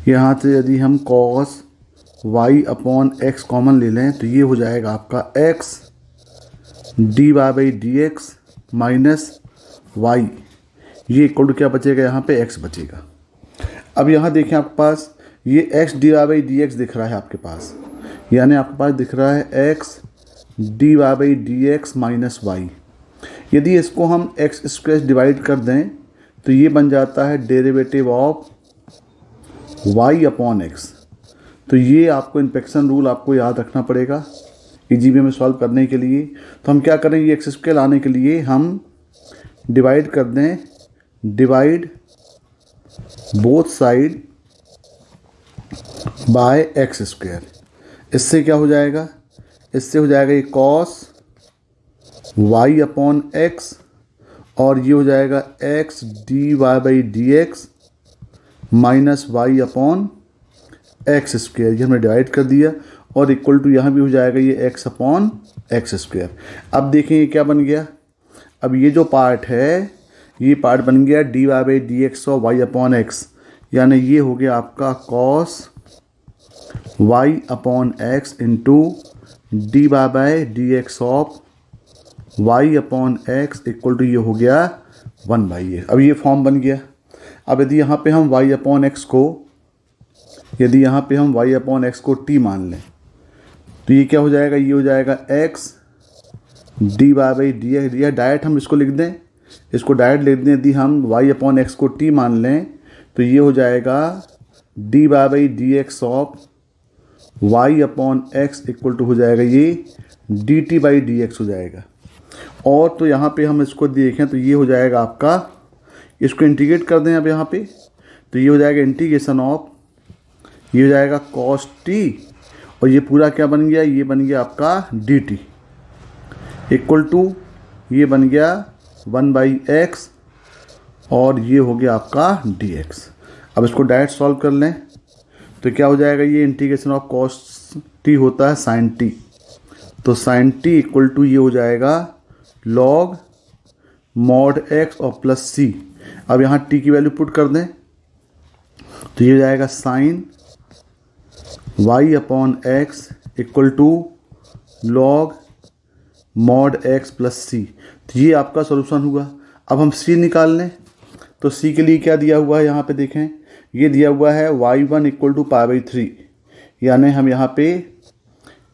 [SPEAKER 1] यहाँ से यदि हम cos Y upon X common ले लें तो ये हो जाएगा आपका X D Y by D X minus Y, ये इक्वल टू क्या बचेगा, यहाँ पे एक्स बचेगा। अब यहाँ देखें आपके पास ये X D Y by D X दिख रहा है आपके पास, यानी आपके पास दिख रहा है X D Y by D X minus Y. यदि इसको हम एक्स स्क्वायर डिवाइड कर दें तो ये बन जाता है derivative of Y upon X. तो ये आपको इन्फेक्शन रूल आपको याद रखना पड़ेगा ईजीबी में सॉल्व करने के लिए। तो हम क्या करें, ये एक्स स्क्वायर लाने के लिए हम डिवाइड कर दें, divide both side by x square. इससे क्या हो जाएगा, इससे हो जाएगा ये कॉस वाई अपॉन एक्स, और ये हो जाएगा X D Y by D X minus Y upon X square. ये हमने डिवाइड कर दिया, और इक्वल टू यहाँ भी हो जाएगा ये एक्स अपॉन एक्स स्क्वायर। अब देखें ये क्या बन गया, अब ये जो पार्ट है ये पार्ट बन गया D Y by D X और वाई अपॉन एक्स, यानी ये हो गया आपका cos Y upon X into D Y by D X of Y upon x equal to ये हो गया 1/a। अब ये फॉर्म बन गया। अब यदि यहाँ पे हम वाई अपॉन एक्स को, यदि यहाँ पे हम वाई अपॉन एक्स को टी मान लें तो ये क्या हो जाएगा, ये हो जाएगा X D Y by D X. या डायरेक्ट हम इसको लिख दें, इसको डायरेक्ट लिख दें, यदि हम वाई अपॉन एक्स को टी मान लें तो ये हो जाएगा D Y by D X of Y upon x equal to हो जाएगा ये D T by D X हो जाएगा। और तो यहाँ पे हम इसको देखें तो ये हो जाएगा आपका, इसको इंटीग्रेट कर दें अब यहाँ पे तो ये हो जाएगा इंटीग्रेशन ऑफ, ये हो जाएगा कॉस टी, और ये पूरा क्या बन गया, ये बन गया आपका डी टी इक्वल टू ये बन गया 1/x, और ये हो गया आपका dx। अब इसको डायरेक्ट सॉल्व कर लें तो क्या हो जाएगा, ये इंटीग्रेशन ऑफ कॉस टी होता है साइन टी, तो साइन टी इक्वल टू ये हो जाएगा लॉग मॉड x और प्लस सी। अब यहाँ t की वैल्यू पुट कर दें तो ये हो जाएगा sine y upon x equal to log mod x plus C. तो ये आपका सोल्यूशन हुआ। अब हम c निकाल लें तो c के लिए क्या दिया हुआ है, यहाँ पे देखें ये दिया हुआ है y1 इक्वल टू π/3, यानी हम यहाँ पे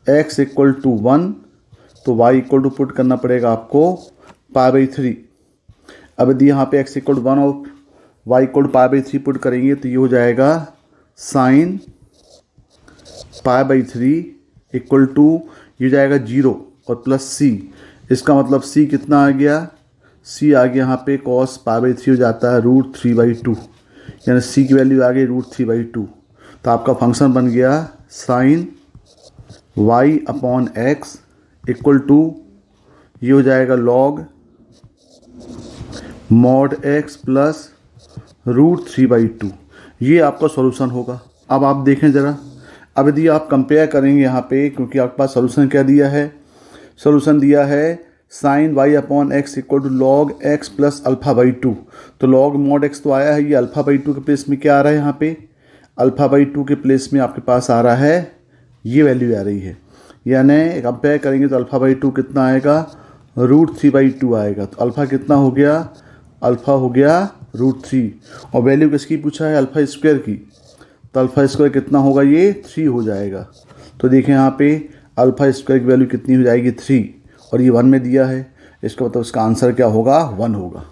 [SPEAKER 1] x इक्वल टू 1 तो y इक्वल टू पुट करना पड़ेगा आपको π/3। अब यदि यहाँ पे x इक्वल टू 1 और y इक्वल टू π/3 पुट करेंगे तो ये हो जाएगा साइन π/3 इक्वल टू ये जाएगा 0 और प्लस c। इसका मतलब c कितना आ गया, c आ गया यहाँ पे cos π/3 हो जाता है √3/2, यानी c की वैल्यू आ गई √3/2। तो आपका फंक्शन बन गया sine y upon x equal to ये हो जाएगा लॉग मॉड x प्लस √3/2। ये आपका सॉल्यूशन होगा। अब आप देखें ज़रा, अब यदि आप कंपेयर करेंगे यहाँ पे, क्योंकि आपके पास सोल्यूशन क्या दिया है, सोल्यूशन दिया है sine Y upon x equal to log X plus alpha by two. तो लॉग मॉड एक्स तो आया है, ये अल्फ़ा बाई टू के प्लेस में क्या आ रहा है, यहाँ पे अल्फ़ा बाई टू के प्लेस में आपके पास आ रहा है ये वैल्यू आ रही है। यानी कंपेयर करेंगे तो अल्फ़ा बाई टू कितना आएगा, √3/2 आएगा। तो अल्फ़ा कितना हो गया, अल्फ़ा हो गया √3, और वैल्यू किसकी पूछा है, अल्फ़ा स्क्वायर की। तो अल्फ़ा स्क्वायर कितना होगा, ये 3 हो जाएगा। तो देखें यहाँ पे अल्फ़ा स्क्वायर की वैल्यू कितनी हो जाएगी, 3, और ये 1 में दिया है, इसका मतलब इसका आंसर क्या होगा, 1 होगा।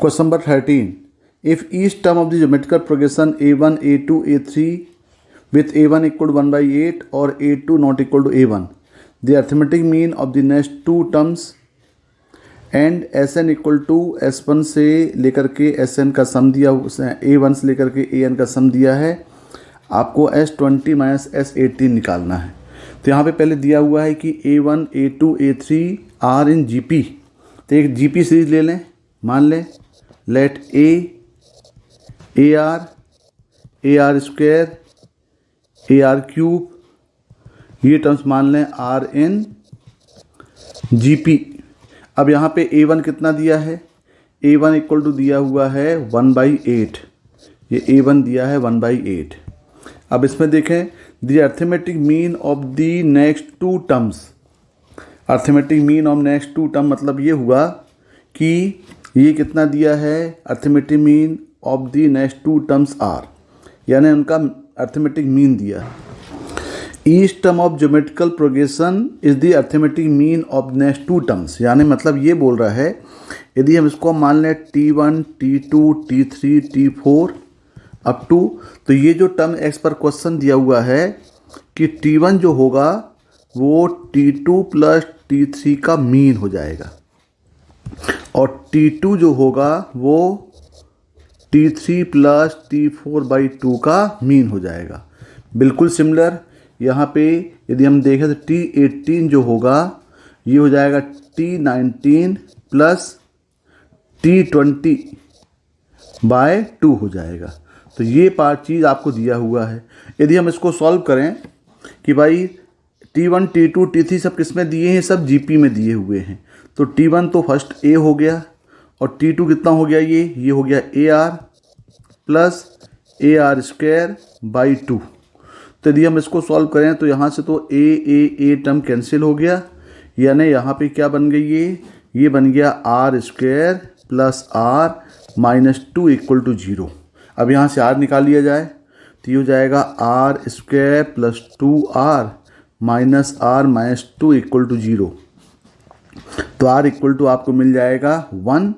[SPEAKER 1] Question number 13, if each term of the geometrical progression a1 a2 a3 with a1 equal to 1/8 और a2 not equal to a1, the arithmetic mean of the next two terms and Sn equal to S1 से लेकर के Sn का सम दिया, A1 से लेकर के An का सम दिया है, आपको S20 माइनस S18 निकालना है। तो यहाँ पे पहले दिया हुआ है कि A1 A2 A3 are in GP। तो एक GP सीरीज ले लें, मान लें let AR square AR cube, ये टर्म्स मान लें R इन GP। अब यहाँ पे A1 कितना दिया है, A1 इक्वल टू दिया हुआ है 1/8, ये A1 दिया है 1/8। अब इसमें देखें the arithmetic mean of the next two terms, arithmetic mean of next two term मतलब ये हुआ कि ये कितना दिया है, arithmetic mean of the next two terms are, यानी उनका अर्थमेटिक मीन दिया है। Each term of geometrical progression is the arithmetic mean of next two terms, यानी मतलब ये बोल रहा है यदि हम इसको मान लें T1 T2 T3 T4 up to, तो ये जो टर्म एक्स पर क्वेश्चन दिया हुआ है कि T1 जो होगा वो T2 प्लस T3 का मीन हो जाएगा, और T2 जो होगा वो T3 प्लस T4/2 का मीन हो जाएगा। बिल्कुल सिमिलर यहाँ पे यदि हम देखें तो T18 जो होगा ये हो जाएगा T19 प्लस T20/2 हो जाएगा। तो ये पार्ट चीज़ आपको दिया हुआ है। यदि हम इसको सॉल्व करें कि भाई T1 T2 T3 सब किस में दिए हैं, सब GP में दिए हुए हैं। तो T1 तो फर्स्ट A हो गया, और T2 कितना हो गया, ये हो गया AR plus AR square by 2। तो यदि हम इसको सॉल्व करें तो यहाँ से तो ए टर्म कैंसिल हो गया, यानी यहाँ पे क्या बन गई, ये बन गया R square plus R minus 2 equal to 0। अब यहाँ से R निकाल लिया जाए तो ये हो जाएगा R square plus 2R minus R minus 2 equal to 0। तो R इक्वल टू आपको मिल जाएगा 1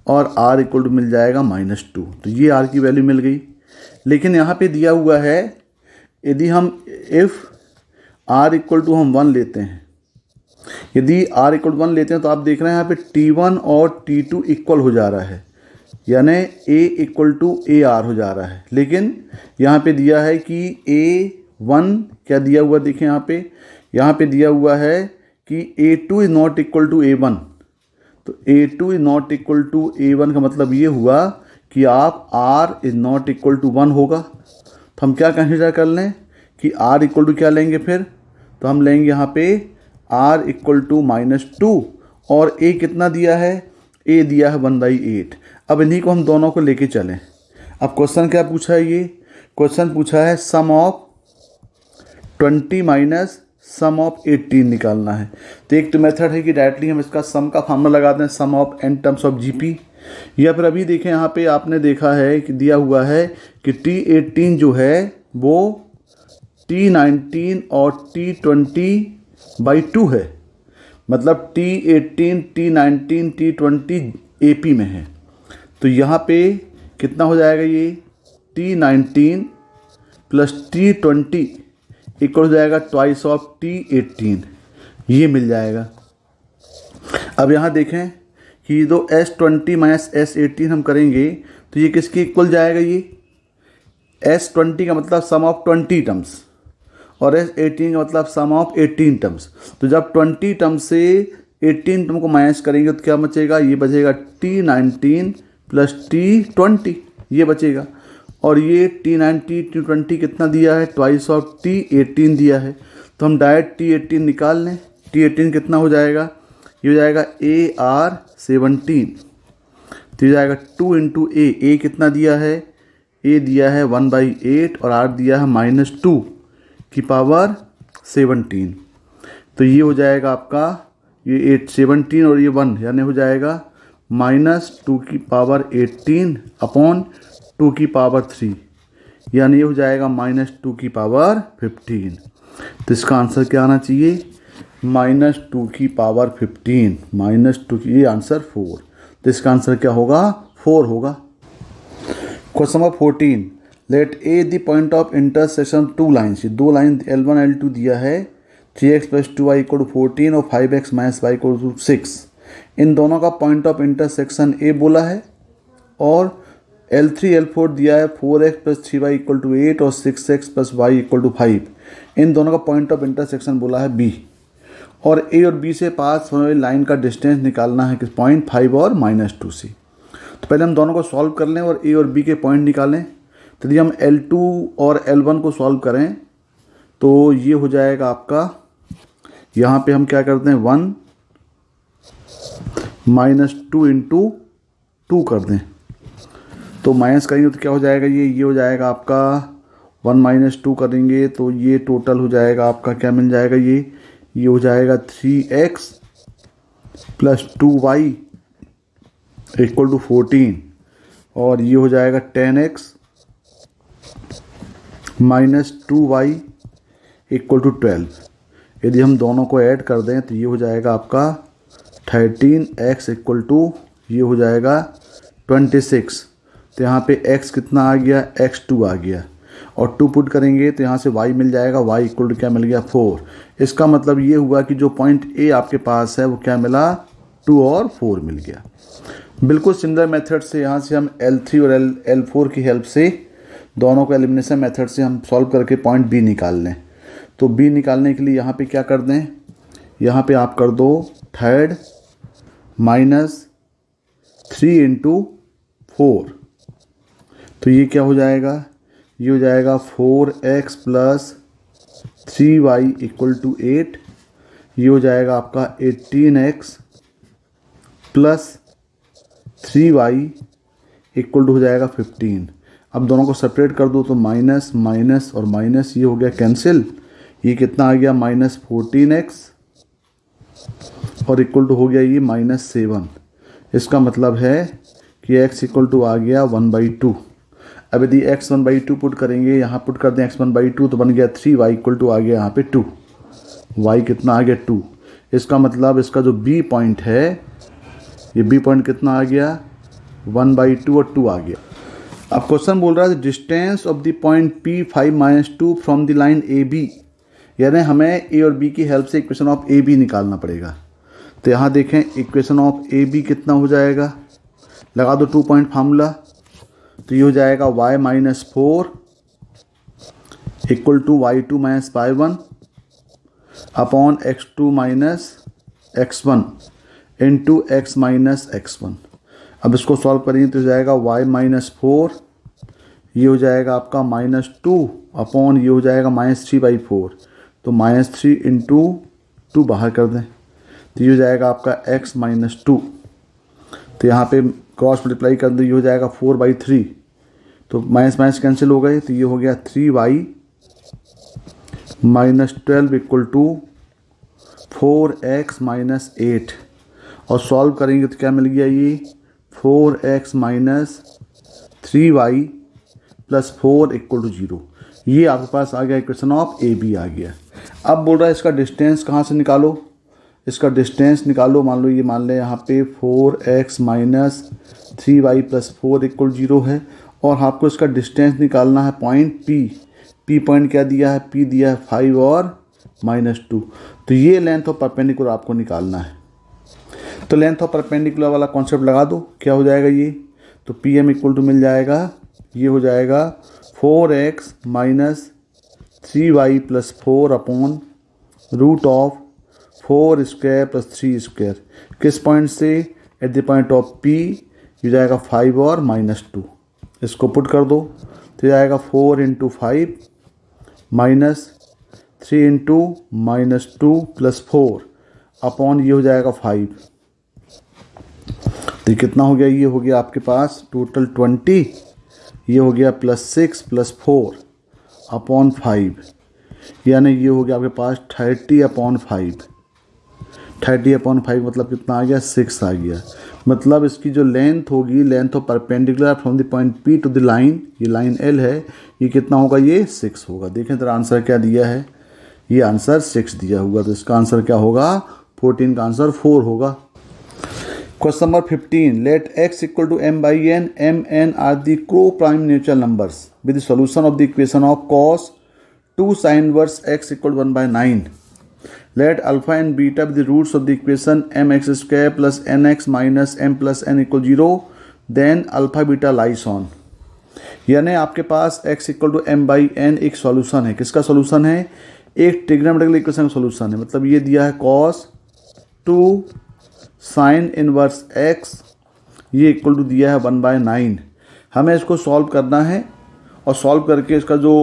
[SPEAKER 1] और R इक्वल टू मिल जाएगा -2। तो ये R की वैल्यू मिल गई। लेकिन यहाँ पे दिया हुआ है यदि हम इफ़ R इक्वल टू हम 1 लेते हैं, यदि R इक्वल टू 1 लेते हैं तो आप देख रहे हैं यहाँ पे T1 और T2 इक्वल हो जा रहा है, यानी A इक्वल टू AR हो जा रहा है। लेकिन यहाँ पे दिया है कि A1 क्या दिया हुआ, देखें यहाँ पे दिया हुआ है कि A2 is not equal to A1। तो A2 is not equal to A1 का मतलब ये हुआ कि आप R is not equal to 1 होगा। तो हम क्या कंसिडर कर लें कि R इक्वल टू क्या लेंगे फिर, तो हम लेंगे यहाँ पे R इक्वल टू -2, और A कितना दिया है, A दिया है 1/8। अब इन्हीं को हम दोनों को लेके चलें। अब क्वेश्चन क्या पूछा है, ये क्वेश्चन पूछा है सम ऑफ 20 माइनस सम ऑफ 18 निकालना है। तो एक तो मेथड है कि डायरेक्टली हम इसका सम का फार्मूला लगा दें, sum of n terms of GP, या फिर अभी देखें यहाँ पे आपने देखा है कि दिया हुआ है कि T18 जो है वो T19 और T20/2 है, मतलब T18 T19 T20 AP में है। तो यहाँ पे कितना हो जाएगा, ये T19 प्लस T20 इक्वल हो जाएगा ट्वाइस ऑफ T18, ये मिल जाएगा। अब यहाँ देखें कि दो S20 माइनस S18 हम करेंगे तो ये किसके इक्वल जाएगा, ये S20 का मतलब सम ऑफ 20 टर्म्स और S18 का मतलब सम ऑफ 18 टर्म्स। तो जब 20 टर्म से 18 टर्म को माइनस करेंगे तो क्या बचेगा, ये बचेगा T19 प्लस T20, ये बचेगा। और ये T90 T20 कितना दिया है, ट्वाइस ऑफ T18 दिया है। तो हम डायरेक्ट T18 निकाल लें। T18 कितना हो जाएगा, ये हो जाएगा AR17, तो ये जाएगा 2 इंटू ए कितना दिया है, ए दिया है 1/8 और आर दिया है -2 की पावर 17। तो ये हो जाएगा आपका ये 8 17 और ये 1 यानी हो जाएगा -2 की पावर 18 अपॉन 2 की पावर 3 यानी ये हो जाएगा -2 की पावर 15। तो इसका आंसर क्या आना चाहिए, -2 की पावर 15 -2 की, ये आंसर 4। तो इसका आंसर क्या होगा, 4 होगा। Question number 14, let A the point of intersection two lines, ये दो लाइन L1 L2 दिया है, 3x + 2y = 14 और 5x - y = 6। इन दोनों का पॉइंट ऑफ इंटरसेक्शन ए बोला है और L3 L4 दिया है 4x + 3y = 8 और 6x + y = 5। इन दोनों का पॉइंट ऑफ इंटरसेक्शन बोला है बी और ए और बी से पास होने वाली लाइन का डिस्टेंस निकालना है किस पॉइंट 5 और -2 से। तो पहले हम दोनों को सॉल्व कर लें और ए और बी के पॉइंट निकालें। तो यदि हम L2 और L1 को सॉल्व करें तो ये हो जाएगा आपका, यहाँ पे हम क्या करते हैं 1 -2 इंटू 2 कर दें, तो माइनस करेंगे तो क्या हो जाएगा, ये हो जाएगा आपका 1 - 2 करेंगे तो ये टोटल हो जाएगा आपका क्या मिल जाएगा, ये हो जाएगा 3x + 2y = 14 और ये हो जाएगा 10x - 2y = 12। यदि हम दोनों को ऐड कर दें तो ये हो जाएगा आपका 13x = ये हो जाएगा 26। तो यहाँ पे x कितना आ गया, x2 आ गया और 2 पुट करेंगे तो यहाँ से y मिल जाएगा, y = क्या मिल गया 4। इसका मतलब ये हुआ कि जो पॉइंट A आपके पास है वो क्या मिला, 2 और 4 मिल गया। बिल्कुल सिमिलर मेथड से यहाँ से हम L3 और L4 की हेल्प से दोनों को एलिमिनेशन मेथड से हम सॉल्व करके पॉइंट B निकाल लें। तो B निकालने के लिए यहाँ पे क्या कर दें, यहाँ पे आप कर दो 3 -3 इंटू 4। तो ये क्या हो जाएगा, ये हो जाएगा 4x + 3y = 8। ये हो जाएगा आपका 18x + 3y = हो जाएगा 15। अब दोनों को सेपरेट कर दो तो माइनस माइनस और माइनस ये हो गया कैंसिल, ये कितना आ गया -14x और इक्वल टू हो गया ये -7। इसका मतलब है कि x = आ गया 1/2। अब यदि x 1/2 पुट करेंगे, यहाँ पुट कर दें x 1/2 तो बन गया 3, y = आ गया यहाँ पे 2, y कितना आ गया 2। इसका मतलब इसका जो b पॉइंट है, ये b पॉइंट कितना आ गया 1/2 और 2 आ गया। अब क्वेश्चन बोल रहा है distance of the point P 5 - 2 from the line AB, यानी हमें ए और बी की हेल्प से इक्वेशन ऑफ AB निकालना पड़ेगा। तो यहाँ देखें इक्वेशन ऑफ AB कितना हो जाएगा, लगा दो 2 पॉइंट फार्मूला। तो ये हो जाएगा y - 4 = y2 - y1 upon x2 - x1 into x - x1। अब इसको सॉल्व करेंगे तो हो जाएगा y - 4, ये हो जाएगा आपका -2 अपॉन ये हो जाएगा -3/4। तो -3 इंटू 2 बाहर कर दें तो ये हो जाएगा आपका x - 2। तो यहाँ पे क्रॉस मल्टीप्लाई कर दो, ये हो जाएगा 4/3। तो माइनस माइनस कैंसिल हो गए तो ये हो गया 3y - 12 = 4x - 8 और सॉल्व करेंगे तो क्या मिल गया, ये 4x - 3y + 4 = 0। ये आपके पास आ गया इक्वेशन ऑफ AB आ गया। अब बोल रहा है इसका डिस्टेंस कहाँ से निकालो, इसका डिस्टेंस निकालो। मान लो ये मान लें यहाँ पे 4x - 3y + 4 = 0 है और आपको इसका डिस्टेंस निकालना है पॉइंट P पॉइंट क्या दिया है, P दिया है 5 और -2। तो ये लेंथ ऑफ परपेंडिकुलर आपको निकालना है। तो लेंथ ऑफ परपेंडिकुलर वाला कॉन्सेप्ट लगा दो, क्या हो जाएगा ये, तो PM = मिल जाएगा, ये हो जाएगा 4x - 3y + 4 अपॉन √4² + 3²। किस पॉइंट से, at the point of P, ये जाएगा 5 और -2। इसको पुट कर दो तो ये आएगा 4 into 5 minus 3 into -2 plus 4 upon ये हो जाएगा 5। तो कितना हो गया, ये हो गया आपके पास टोटल 20, ये हो गया +6 + 4 अपॉन 5, यानी ये हो गया आपके पास 30/5। 30/5 मतलब कितना आ गया, 6 आ गया। मतलब इसकी जो लेंथ होगी, length of perpendicular from the point P to the line, ये लाइन L है, ये कितना होगा, ये 6 होगा। देखें तो आंसर क्या दिया है, ये आंसर 6 दिया हुआ, तो इसका आंसर क्या होगा, 14 का आंसर 4 होगा। Question number 15, let x equal to m/n, m/n are the coprime natural numbers with the solution of the equation of cos 2 sin inverse x equal 1/9। Let alpha and beta be the roots of the equation mx square plus nx minus m plus n equal 0, then alpha beta lies on। यानी आपके पास x इक्वल टू m/n एक सॉल्यूशन है। किसका सॉल्यूशन है, एक ट्रिग्नोमेट्रिकल इक्वेशन का सॉल्यूशन है। मतलब ये दिया है cos 2 sin इनवर्स x, ये इक्वल टू दिया है 1/9। हमें इसको सॉल्व करना है और सॉल्व करके इसका जो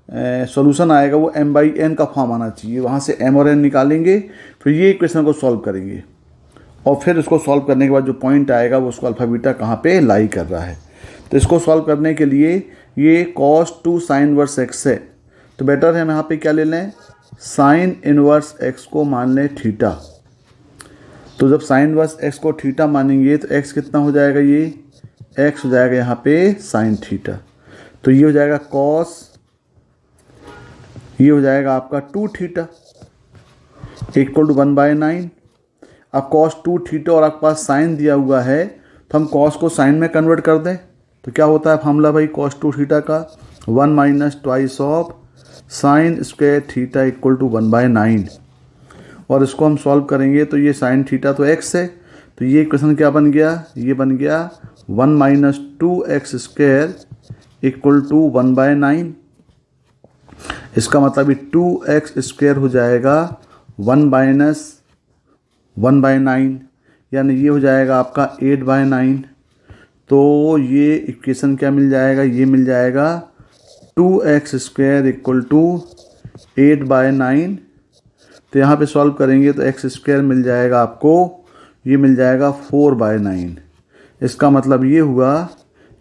[SPEAKER 1] सॉल्यूशन आएगा वो m/n का फॉर्म आना चाहिए। वहाँ से m और n निकालेंगे, फिर ये इक्वेशन को सॉल्व करेंगे और फिर इसको सॉल्व करने के बाद जो पॉइंट आएगा वो उसको अल्फा बीटा कहाँ पे लाई कर रहा है। तो इसको सॉल्व करने के लिए ये cos 2 sin इनवर्स x है, तो बेटर है हम यहाँ पे क्या ले लें, sin इनवर्स x को मान लें थीटा। तो जब sin इनवर्स x को थीटा मानेंगे तो x कितना हो जाएगा, ये x हो जाएगा यहाँ पे sin थीटा। तो ये हो जाएगा cos, ये हो जाएगा आपका 2 थीटा इक्वल टू 1/9। अब cos 2 थीटा और आपके पास साइन दिया हुआ है, तो हम cos को साइन में कन्वर्ट कर दें तो क्या होता है फॉर्मूला भाई, cos 2 थीटा का 1 minus twice of sine square theta equal to 1/9। और इसको हम सॉल्व करेंगे तो ये साइन थीटा तो x है, तो ये इक्वेशन क्या बन गया, ये बन गया 1 minus 2x square equal to 1/9। इसका मतलब ये 2x स्क्वायर हो जाएगा 1 माइनस 1/9, यानी ये हो जाएगा आपका 8/9। तो ये इक्वेशन क्या मिल जाएगा, ये मिल जाएगा 2x स्क्वायर इक्वल टू 8/9। तो यहाँ पे सॉल्व करेंगे तो x स्क्वायर मिल जाएगा आपको, ये मिल जाएगा 4/9। इसका मतलब ये हुआ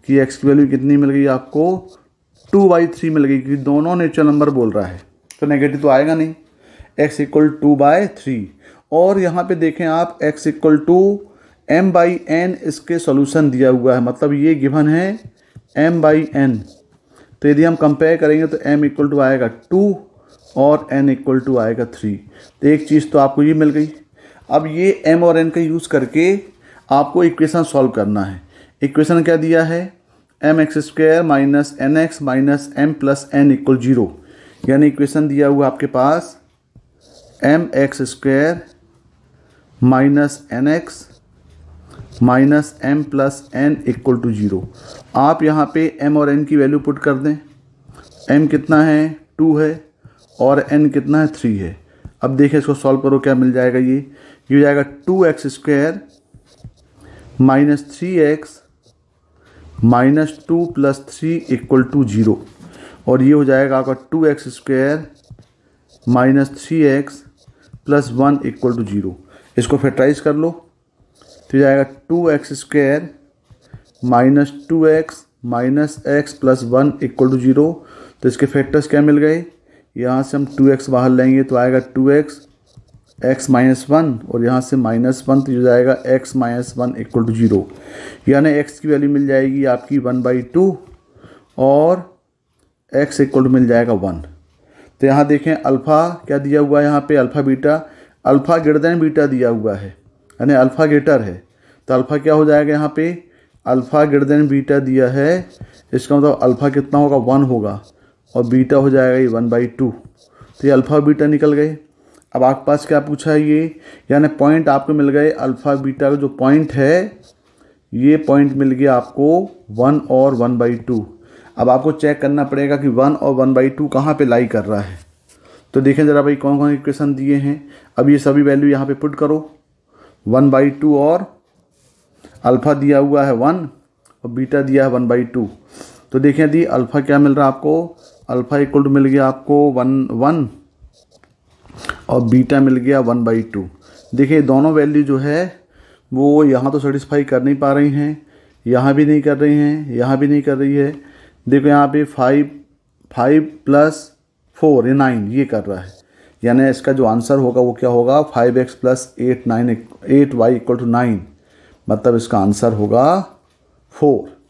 [SPEAKER 1] कि x की वैल्यू कितनी मिल गई आपको, 2/3 मिल गई, क्योंकि दोनों नेचुरल नंबर बोल रहा है तो नेगेटिव तो आएगा नहीं। x equal 2/3। और यहाँ पे देखें आप x इक्वल टू m/n इसके सॉल्यूशन दिया हुआ है, मतलब ये गिवन है m/n। तो यदि हम कंपेयर करेंगे तो m इक्वल टू आएगा 2 और n इक्वल टू आएगा 3। तो एक चीज़ तो आपको ये मिल गई। अब ये m और n का यूज़ करके आपको इक्वेशन सॉल्व करना है। इक्वेशन क्या दिया है, mx square minus nx minus m plus n equal 0, यानी इक्वेशन दिया हुआ आपके पास mx square minus nx minus m plus n equal to 0। आप यहाँ पे m और n की वैल्यू पुट कर दें। m कितना है, 2 है, और n कितना है, 3 है। अब देखिए इसको सॉल्व करो क्या मिल जाएगा, ये हो जाएगा 2x square minus 3x minus 2 plus 3 equal to 0, और ये हो जाएगा आपका 2x square minus 3x plus 1 equal to 0। इसको फैक्टराइज कर लो तो जाएगा 2x square minus 2x minus x plus 1 equal to 0। तो इसके फैक्टर्स क्या मिल गए, यहाँ से हम 2x बाहर लेंगे तो आएगा 2x x माइनस 1, और यहाँ से -1 तो हो जाएगा x माइनस 1 इक्वल टू 0, यानी x की वैल्यू मिल जाएगी आपकी 1/2 और x इक्वल टू मिल जाएगा 1। तो यहाँ देखें अल्फ़ा क्या दिया हुआ है, यहाँ पे alpha beta, alpha greater than beta दिया हुआ है, यानी अल्फ़ा ग्रेटर है। तो अल्फ़ा क्या हो जाएगा, यहाँ पे अल्फ़ा ग्रेटर देन बीटा दिया है, इसका मतलब अल्फ़ा कितना होगा, 1 होगा, और बीटा हो जाएगा ये 1/2। तो ये अल्फ़ा बीटा निकल गए। अब आपके पास क्या पूछा है, ये यानी पॉइंट आपको मिल गए, अल्फ़ा बीटा का जो पॉइंट है ये पॉइंट मिल गया आपको 1 और 1/2। अब आपको चेक करना पड़ेगा कि 1 और 1/2 कहाँ पे लाई कर रहा है। तो देखें ज़रा भाई कौन कौन इक्वेशन दिए हैं। अब ये सभी वैल्यू यहाँ पे पुट करो, 1/2 और अल्फ़ा दिया हुआ है 1 और बीटा दिया है 1/2। तो देखिए दी अल्फ़ा क्या मिल रहा है आपको, अल्फ़ा इक्वल टू मिल गया आपको 1 और बीटा मिल गया 1/2। देखिए दोनों वैल्यू जो है वो यहाँ तो सेटिस्फाई कर नहीं पा रही हैं, यहाँ भी नहीं कर रही हैं, यहाँ भी नहीं कर रही है। देखो यहाँ पे 5 + 4 ये 9 ये कर रहा है, यानी इसका जो आंसर होगा वो क्या होगा 5x + 8y = 9, मतलब इसका आंसर होगा 4।